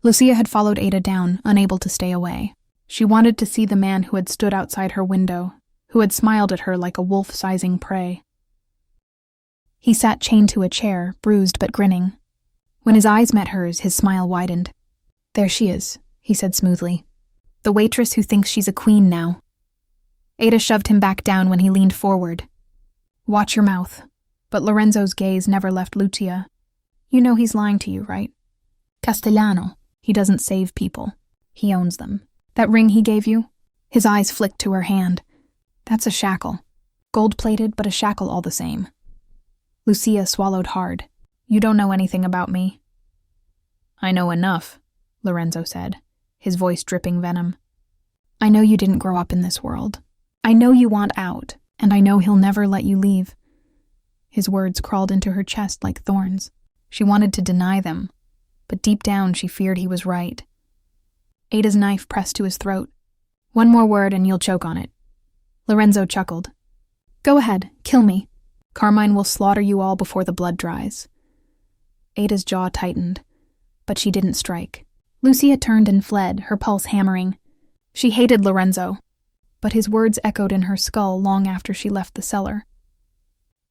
Lucia had followed Ada down, unable to stay away. She wanted to see the man who had stood outside her window, who had smiled at her like a wolf sizing prey. He sat chained to a chair, bruised but grinning. When his eyes met hers, his smile widened. "There she is," he said smoothly. "The waitress who thinks she's a queen now." Ada shoved him back down when he leaned forward. "Watch your mouth." But Lorenzo's gaze never left Lucia. "You know he's lying to you, right? Castellano. He doesn't save people. He owns them. That ring he gave you?" His eyes flicked to her hand. "That's a shackle. Gold-plated, but a shackle all the same." Lucia swallowed hard. "You don't know anything about me." "I know enough," Lorenzo said, his voice dripping venom. "I know you didn't grow up in this world. I know you want out, and I know he'll never let you leave." His words crawled into her chest like thorns. She wanted to deny them, but deep down she feared he was right. Ada's knife pressed to his throat. "One more word and you'll choke on it." Lorenzo chuckled. "Go ahead, kill me. Carmine will slaughter you all before the blood dries." Ada's jaw tightened, but she didn't strike. Lucia turned and fled, her pulse hammering. She hated Lorenzo, but his words echoed in her skull long after she left the cellar.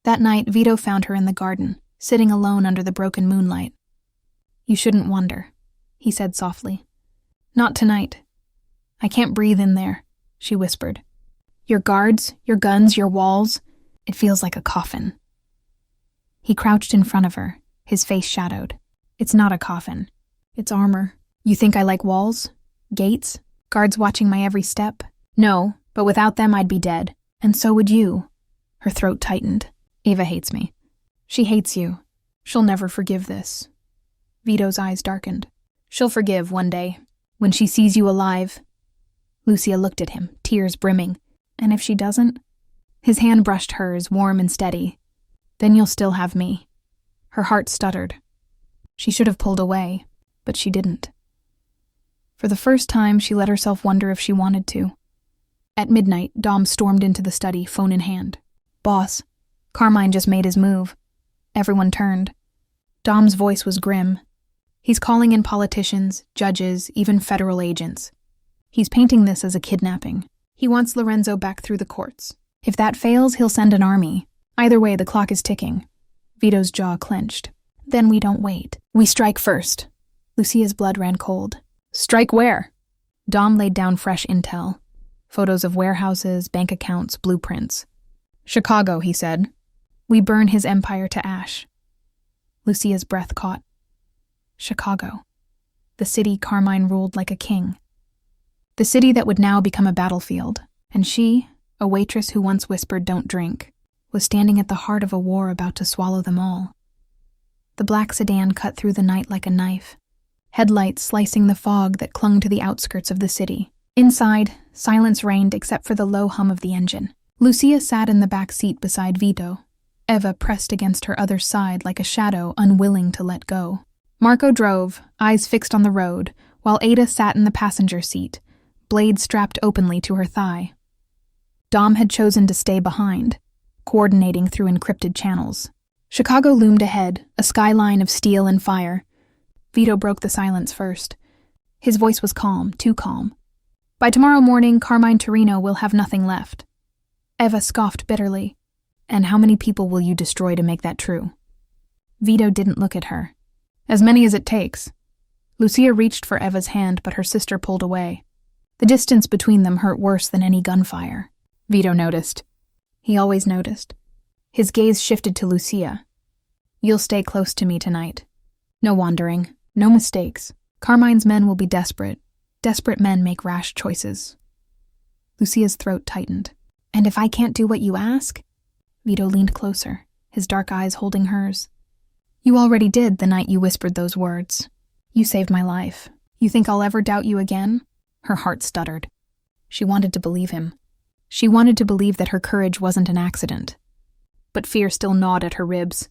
That night, Vito found her in the garden, sitting alone under the broken moonlight. "You shouldn't wonder," he said softly. "Not tonight. I can't breathe in there," she whispered. "Your guards, your guns, your walls, it feels like a coffin." He crouched in front of her, his face shadowed. "It's not a coffin. It's armor. You think I like walls? Gates? Guards watching my every step? No, but without them I'd be dead. And so would you." Her throat tightened. "Ava hates me." "She hates you. She'll never forgive this." Vito's eyes darkened. "She'll forgive one day, when she sees you alive." Lucia looked at him, tears brimming. "And if she doesn't?" His hand brushed hers, warm and steady. Then you'll still have me. Her heart stuttered. She should have pulled away, but she didn't. For the first time, she let herself wonder if she wanted to. At midnight, Dom stormed into the study, phone in hand. "Boss, Carmine just made his move." Everyone turned. Dom's voice was grim. "He's calling in politicians, judges, even federal agents. He's painting this as a kidnapping. He wants Lorenzo back through the courts. If that fails, he'll send an army. Either way, the clock is ticking." Vito's jaw clenched. "Then we don't wait. We strike first." Lucia's blood ran cold. "Strike where?" Dom laid down fresh intel. Photos of warehouses, bank accounts, blueprints. "Chicago," he said. "We burn his empire to ash." Lucia's breath caught. Chicago. The city Carmine ruled like a king. The city that would now become a battlefield. And she, a waitress who once whispered, "Don't drink," was standing at the heart of a war about to swallow them all. The black sedan cut through the night like a knife, headlights slicing the fog that clung to the outskirts of the city. Inside, silence reigned except for the low hum of the engine. Lucia sat in the back seat beside Vito, Eva pressed against her other side like a shadow, unwilling to let go. Marco drove, eyes fixed on the road, while Ada sat in the passenger seat, blade strapped openly to her thigh. Dom had chosen to stay behind, coordinating through encrypted channels. Chicago loomed ahead, a skyline of steel and fire. Vito broke the silence first. His voice was calm, too calm. "By tomorrow morning, Carmine Torino will have nothing left." Eva scoffed bitterly. "And how many people will you destroy to make that true?" Vito didn't look at her. "As many as it takes." Lucia reached for Eva's hand, but her sister pulled away. The distance between them hurt worse than any gunfire. Vito noticed. He always noticed. His gaze shifted to Lucia. "You'll stay close to me tonight. No wandering, no mistakes. Carmine's men will be desperate. Desperate men make rash choices." Lucia's throat tightened. "And if I can't do what you ask?" Vito leaned closer, his dark eyes holding hers. "You already did the night you whispered those words. You saved my life. You think I'll ever doubt you again?" Her heart stuttered. She wanted to believe him. She wanted to believe that her courage wasn't an accident. But fear still gnawed at her ribs.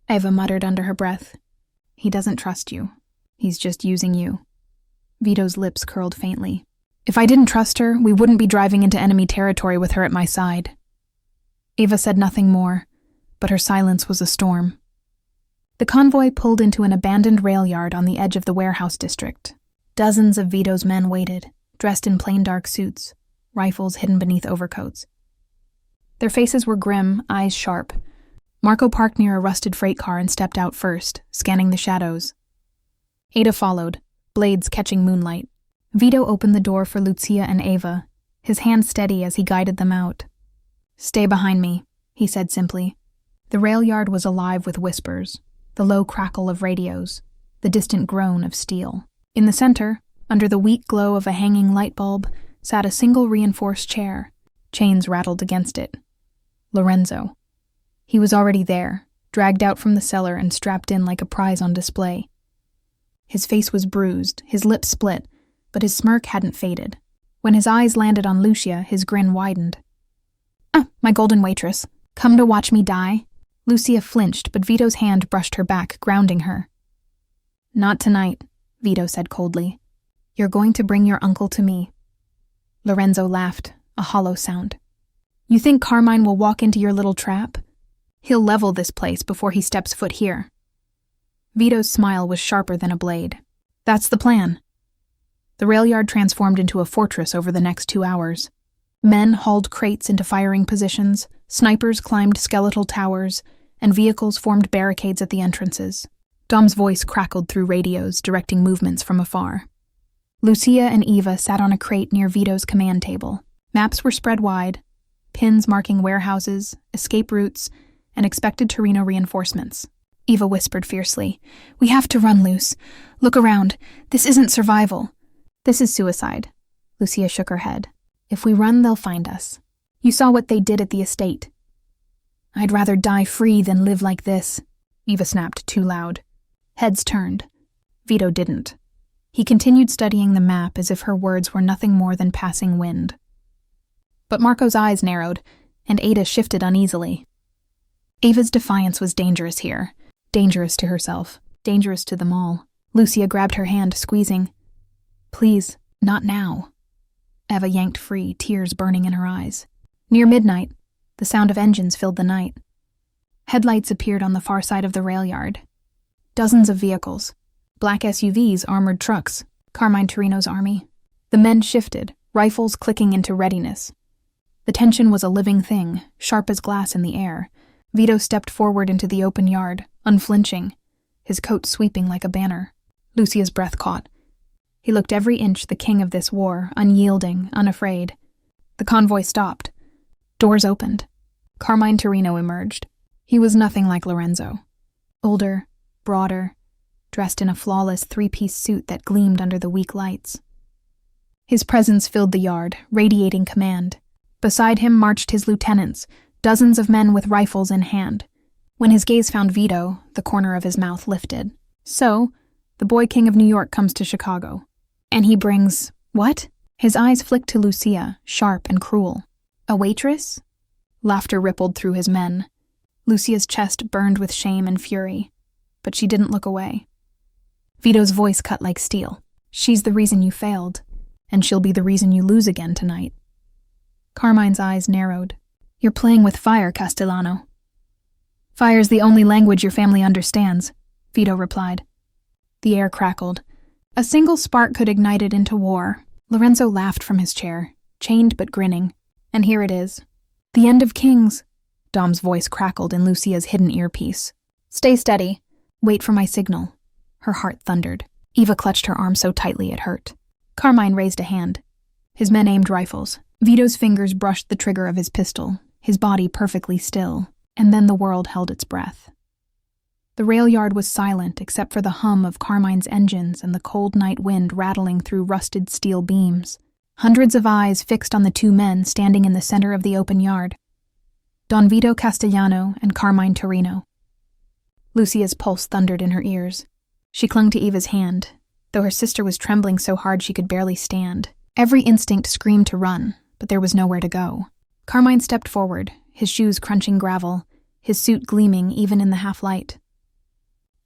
Eva muttered under her breath. "He doesn't trust you. He's just using you." Vito's lips curled faintly. "If I didn't trust her, we wouldn't be driving into enemy territory with her at my side." Eva said nothing more, but her silence was a storm. The convoy pulled into an abandoned rail yard on the edge of the warehouse district. Dozens of Vito's men waited, dressed in plain dark suits, rifles hidden beneath overcoats. Their faces were grim, eyes sharp. Marco parked near a rusted freight car and stepped out first, scanning the shadows. Ada followed, blades catching moonlight. Vito opened the door for Lucia and Eva, his hand steady as he guided them out. "Stay behind me," he said simply. The rail yard was alive with whispers, the low crackle of radios, the distant groan of steel. In the center, under the weak glow of a hanging light bulb, sat a single reinforced chair. Chains rattled against it. Lorenzo. He was already there, dragged out from the cellar and strapped in like a prize on display. His face was bruised, his lips split, but his smirk hadn't faded. When his eyes landed on Lucia, his grin widened. "Ah, my golden waitress. Come to watch me die?" Lucia flinched, but Vito's hand brushed her back, grounding her. "Not tonight," Vito said coldly. "You're going to bring your uncle to me." Lorenzo laughed, a hollow sound. "You think Carmine will walk into your little trap? He'll level this place before he steps foot here." Vito's smile was sharper than a blade. "That's the plan." The rail yard transformed into a fortress over the next 2 hours. Men hauled crates into firing positions, snipers climbed skeletal towers, and vehicles formed barricades at the entrances. Dom's voice crackled through radios, directing movements from afar. Lucia and Eva sat on a crate near Vito's command table. Maps were spread wide, pins marking warehouses, escape routes, and expected Torino reinforcements. Eva whispered fiercely, "We have to run, Luce. Look around. This isn't survival." "This is suicide." Lucia shook her head. "If we run, they'll find us. You saw what they did at the estate." "I'd rather die free than live like this," Eva snapped too loud. Heads turned. Vito didn't. He continued studying the map as if her words were nothing more than passing wind. But Marco's eyes narrowed, and Ada shifted uneasily. Ava's defiance was dangerous here. Dangerous to herself. Dangerous to them all. Lucia grabbed her hand, squeezing. "Please, not now." Eva yanked free, tears burning in her eyes. Near midnight, the sound of engines filled the night. Headlights appeared on the far side of the rail yard. Dozens of vehicles. Black SUVs, armored trucks. Carmine Torino's army. The men shifted, rifles clicking into readiness. The tension was a living thing, sharp as glass in the air. Vito stepped forward into the open yard, unflinching, his coat sweeping like a banner. Lucia's breath caught. He looked every inch the king of this war, unyielding, unafraid. The convoy stopped. Doors opened. Carmine Torino emerged. He was nothing like Lorenzo. Older, broader, dressed in a flawless three-piece suit that gleamed under the weak lights. His presence filled the yard, radiating command. Beside him marched his lieutenants, dozens of men with rifles in hand. When his gaze found Vito, the corner of his mouth lifted. "So, the boy king of New York comes to Chicago. And he brings... what?" His eyes flicked to Lucia, sharp and cruel. "A waitress?" Laughter rippled through his men. Lucia's chest burned with shame and fury, but she didn't look away. Vito's voice cut like steel. "She's the reason you failed, and she'll be the reason you lose again tonight." Carmine's eyes narrowed. "You're playing with fire, Castellano." "Fire's the only language your family understands," Vito replied. The air crackled. A single spark could ignite it into war. Lorenzo laughed from his chair, chained but grinning. "And here it is. The end of kings." Dom's voice crackled in Lucia's hidden earpiece. "Stay steady. Wait for my signal." Her heart thundered. Eva clutched her arm so tightly it hurt. Carmine raised a hand. His men aimed rifles. Vito's fingers brushed the trigger of his pistol, his body perfectly still, and then the world held its breath. The rail yard was silent except for the hum of Carmine's engines and the cold night wind rattling through rusted steel beams. Hundreds of eyes fixed on the two men standing in the center of the open yard. Don Vito Castellano and Carmine Torino. Lucia's pulse thundered in her ears. She clung to Eva's hand, though her sister was trembling so hard she could barely stand. Every instinct screamed to run, but there was nowhere to go. Carmine stepped forward, his shoes crunching gravel, his suit gleaming even in the half-light.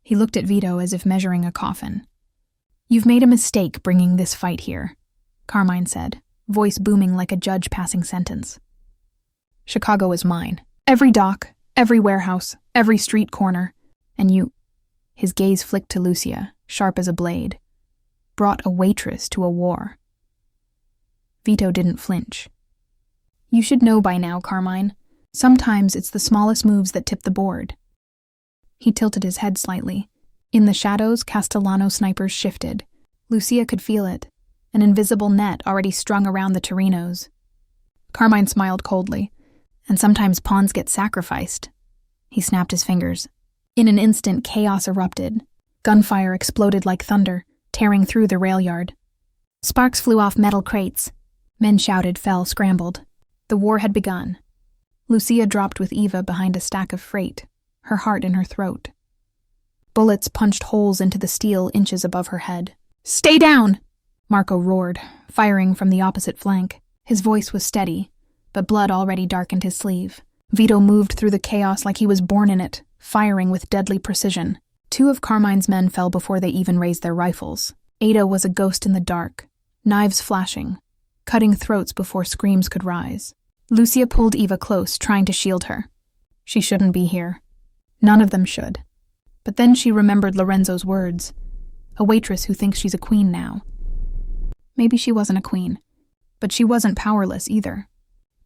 He looked at Vito as if measuring a coffin. "You've made a mistake bringing this fight here," Carmine said, voice booming like a judge passing sentence. "Chicago is mine. Every dock, every warehouse, every street corner. And you..." His gaze flicked to Lucia, sharp as a blade. "Brought a waitress to a war." Vito didn't flinch. "You should know by now, Carmine. Sometimes it's the smallest moves that tip the board." He tilted his head slightly. In the shadows, Castellano snipers shifted. Lucia could feel it, an invisible net already strung around the Torinos. Carmine smiled coldly. "And sometimes pawns get sacrificed." He snapped his fingers. In an instant, chaos erupted. Gunfire exploded like thunder, tearing through the rail yard. Sparks flew off metal crates. Men shouted, fell, scrambled. The war had begun. Lucia dropped with Eva behind a stack of freight, her heart in her throat. Bullets punched holes into the steel inches above her head. "Stay down!" Marco roared, firing from the opposite flank. His voice was steady, but blood already darkened his sleeve. Vito moved through the chaos like he was born in it, firing with deadly precision. Two of Carmine's men fell before they even raised their rifles. Ada was a ghost in the dark, knives flashing, cutting throats before screams could rise. Lucia pulled Eva close, trying to shield her. She shouldn't be here. None of them should. But then she remembered Lorenzo's words. A waitress who thinks she's a queen now. Maybe she wasn't a queen, but she wasn't powerless either.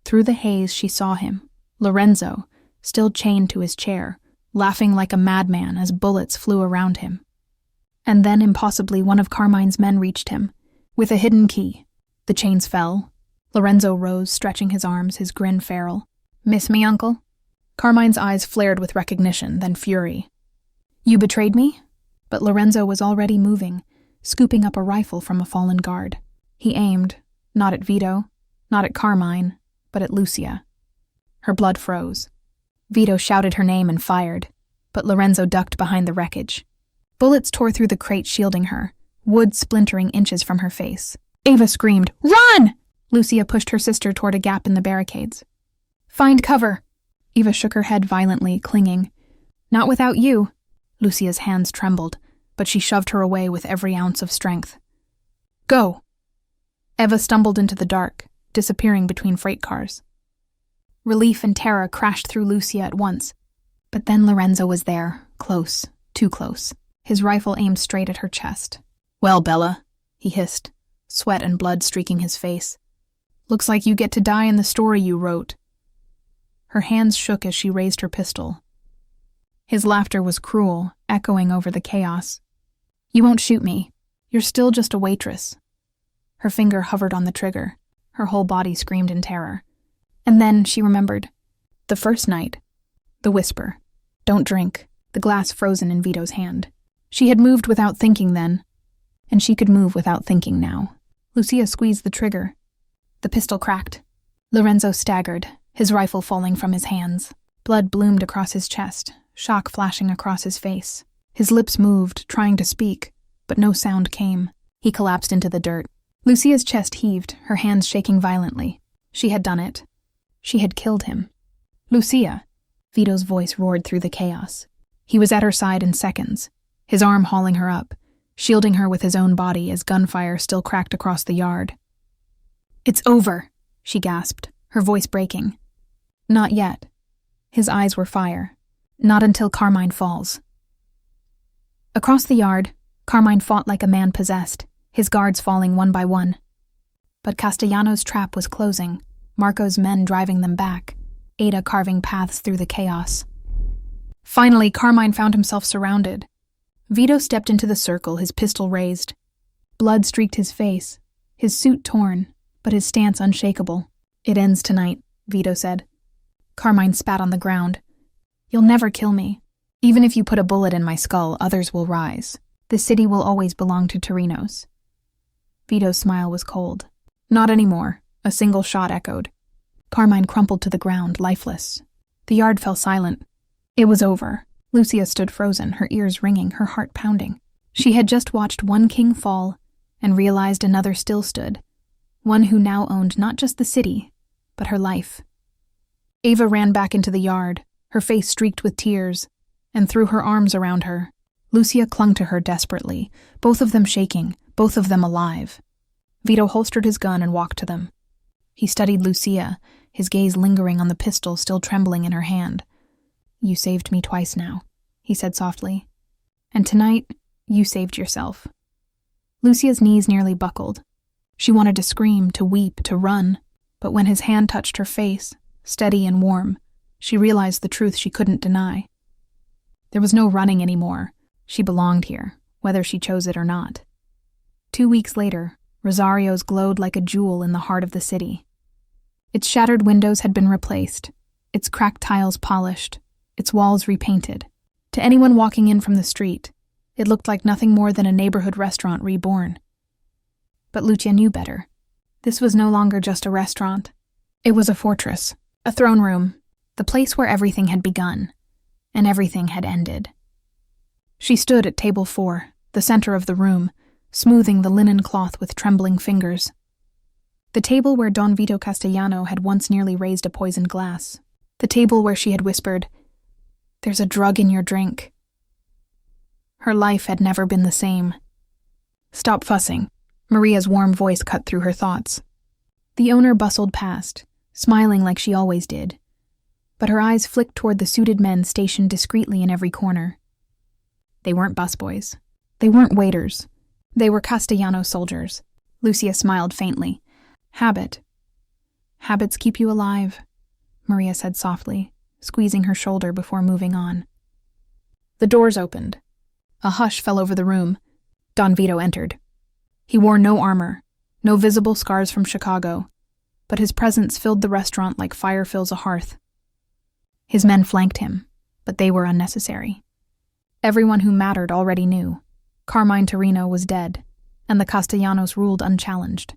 Through the haze she saw him, Lorenzo, still chained to his chair, laughing like a madman as bullets flew around him. And then, impossibly, one of Carmine's men reached him, with a hidden key. The chains fell. Lorenzo rose, stretching his arms, his grin feral. "Miss me, uncle?" Carmine's eyes flared with recognition, then fury. "You betrayed me?" But Lorenzo was already moving, scooping up a rifle from a fallen guard. He aimed, not at Vito, not at Carmine, but at Lucia. Her blood froze. Vito shouted her name and fired, but Lorenzo ducked behind the wreckage. Bullets tore through the crate shielding her, wood splintering inches from her face. Ava screamed, "Run!" Lucia pushed her sister toward a gap in the barricades. "Find cover." Eva shook her head violently, clinging. Not without you. Lucia's hands trembled, but she shoved her away with every ounce of strength. Go! Eva stumbled into the dark, disappearing between freight cars. Relief and terror crashed through Lucia at once. But then Lorenzo was there, close, too close, his rifle aimed straight at her chest. Well, Bella, he hissed, sweat and blood streaking his face. Looks like you get to die in the story you wrote. Her hands shook as she raised her pistol. His laughter was cruel, echoing over the chaos. You won't shoot me. You're still just a waitress. Her finger hovered on the trigger. Her whole body screamed in terror. And then she remembered. The first night. The whisper. Don't drink. The glass frozen in Vito's hand. She had moved without thinking then, and she could move without thinking now. Lucia squeezed the trigger. The pistol cracked. Lorenzo staggered, his rifle falling from his hands. Blood bloomed across his chest, shock flashing across his face. His lips moved, trying to speak, but no sound came. He collapsed into the dirt. Lucia's chest heaved, her hands shaking violently. She had done it. She had killed him. Lucia! Vito's voice roared through the chaos. He was at her side in seconds, his arm hauling her up, shielding her with his own body as gunfire still cracked across the yard. It's over, she gasped, her voice breaking. Not yet. His eyes were fire. Not until Carmine falls. Across the yard, Carmine fought like a man possessed, his guards falling one by one. But Castellano's trap was closing, Marco's men driving them back, Ada carving paths through the chaos. Finally, Carmine found himself surrounded. Vito stepped into the circle, his pistol raised. Blood streaked his face, his suit torn, but his stance unshakable. It ends tonight, Vito said. Carmine spat on the ground. You'll never kill me. Even if you put a bullet in my skull, others will rise. The city will always belong to Torinos. Vito's smile was cold. Not anymore, a single shot echoed. Carmine crumpled to the ground, lifeless. The yard fell silent. It was over. Lucia stood frozen, her ears ringing, her heart pounding. She had just watched one king fall and realized another still stood, one who now owned not just the city, but her life. Ava ran back into the yard, her face streaked with tears, and threw her arms around her. Lucia clung to her desperately, both of them shaking, both of them alive. Vito holstered his gun and walked to them. He studied Lucia, his gaze lingering on the pistol still trembling in her hand. You saved me twice now, he said softly. And tonight, you saved yourself. Lucia's knees nearly buckled. She wanted to scream, to weep, to run, but when his hand touched her face, steady and warm, she realized the truth she couldn't deny. There was no running anymore. She belonged here, whether she chose it or not. 2 weeks later, Rosario's glowed like a jewel in the heart of the city. Its shattered windows had been replaced, its cracked tiles polished, its walls repainted. To anyone walking in from the street, it looked like nothing more than a neighborhood restaurant reborn. But Lucia knew better. This was no longer just a restaurant. It was a fortress, a throne room, the place where everything had begun, and everything had ended. She stood at table 4, the center of the room, smoothing the linen cloth with trembling fingers. The table where Don Vito Castellano had once nearly raised a poisoned glass. The table where she had whispered, "There's a drug in your drink." Her life had never been the same. Stop fussing. Maria's warm voice cut through her thoughts. The owner bustled past, smiling like she always did, but her eyes flicked toward the suited men stationed discreetly in every corner. They weren't busboys. They weren't waiters. They were Castellano soldiers. Lucia smiled faintly. Habit. Habits keep you alive, Maria said softly, squeezing her shoulder before moving on. The doors opened. A hush fell over the room. Don Vito entered. He wore no armor, no visible scars from Chicago, but his presence filled the restaurant like fire fills a hearth. His men flanked him, but they were unnecessary. Everyone who mattered already knew. Carmine Torino was dead, and the Castellanos ruled unchallenged.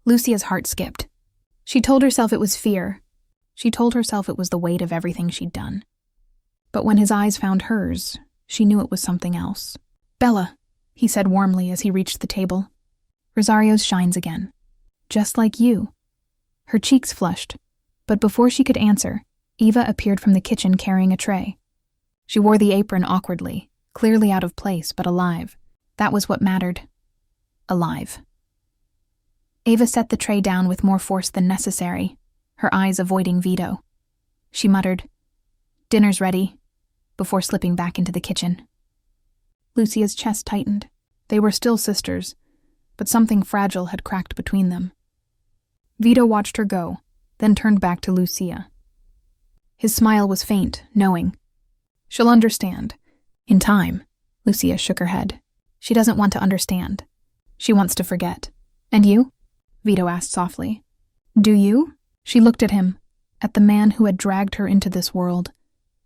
Lucia's heart skipped. She told herself it was fear. She told herself it was the weight of everything she'd done. But when his eyes found hers, she knew it was something else. "Bella," he said warmly as he reached the table. "Rosario's shines again. Just like you." Her cheeks flushed, but before she could answer, Eva appeared from the kitchen carrying a tray. She wore the apron awkwardly, clearly out of place but alive. That was what mattered. Alive. Eva set the tray down with more force than necessary, her eyes avoiding Vito. She muttered, "Dinner's ready," before slipping back into the kitchen. Lucia's chest tightened. They were still sisters, but something fragile had cracked between them. Vito watched her go, then turned back to Lucia. His smile was faint, knowing. "She'll understand. In time." Lucia shook her head. "She doesn't want to understand. She wants to forget." "And you?" Vito asked softly. "Do you?" She looked at him, at the man who had dragged her into this world,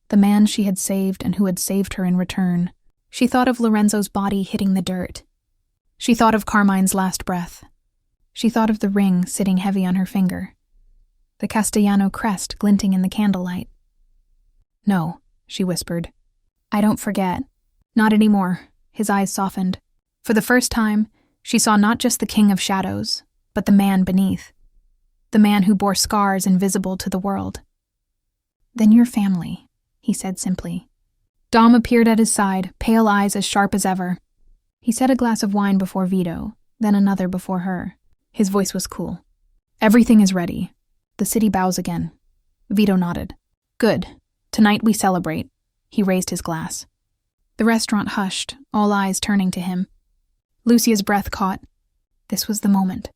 the man she had saved and who had saved her in return. She thought of Lorenzo's body hitting the dirt. She thought of Carmine's last breath. She thought of the ring sitting heavy on her finger, the Castellano crest glinting in the candlelight. "No," she whispered. "I don't forget. Not anymore." His eyes softened. For the first time, she saw not just the king of shadows, but the man beneath. The man who bore scars invisible to the world. "Then your family," he said simply. Dom appeared at his side, pale eyes as sharp as ever. He set a glass of wine before Vito, then another before her. His voice was cool. "Everything is ready. The city bows again." Vito nodded. "Good. Tonight we celebrate." He raised his glass. The restaurant hushed, all eyes turning to him. Lucia's breath caught. This was the moment.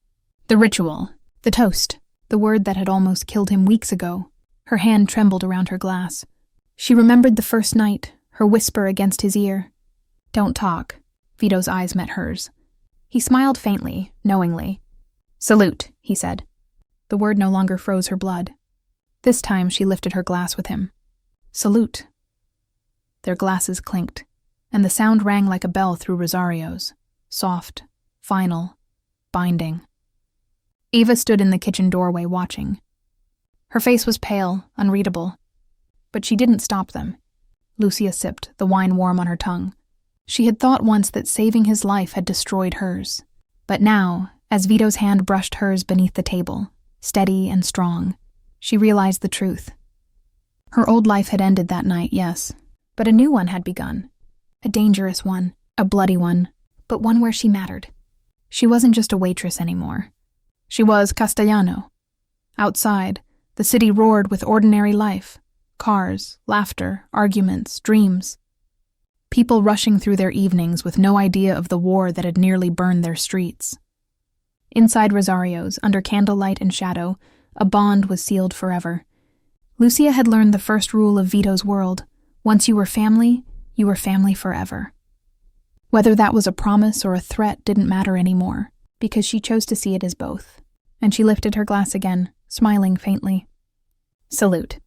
The ritual. The toast. The word that had almost killed him weeks ago. Her hand trembled around her glass. She remembered the first night, her whisper against his ear. "Don't talk." Vito's eyes met hers. He smiled faintly, knowingly. "Salute," he said. The word no longer froze her blood. This time she lifted her glass with him. "Salute." Their glasses clinked, and the sound rang like a bell through Rosario's. Soft, final, binding. Eva stood in the kitchen doorway watching. Her face was pale, unreadable. But she didn't stop them. Lucia sipped, the wine warm on her tongue. She had thought once that saving his life had destroyed hers. But now, as Vito's hand brushed hers beneath the table, steady and strong, she realized the truth. Her old life had ended that night, yes, but a new one had begun. A dangerous one, a bloody one, but one where she mattered. She wasn't just a waitress anymore. She was Castellano. Outside, the city roared with ordinary life. Cars, laughter, arguments, dreams. People rushing through their evenings with no idea of the war that had nearly burned their streets. Inside Rosario's, under candlelight and shadow, a bond was sealed forever. Lucia had learned the first rule of Vito's world. Once you were family forever. Whether that was a promise or a threat didn't matter anymore, because she chose to see it as both. And she lifted her glass again, smiling faintly. "Salute."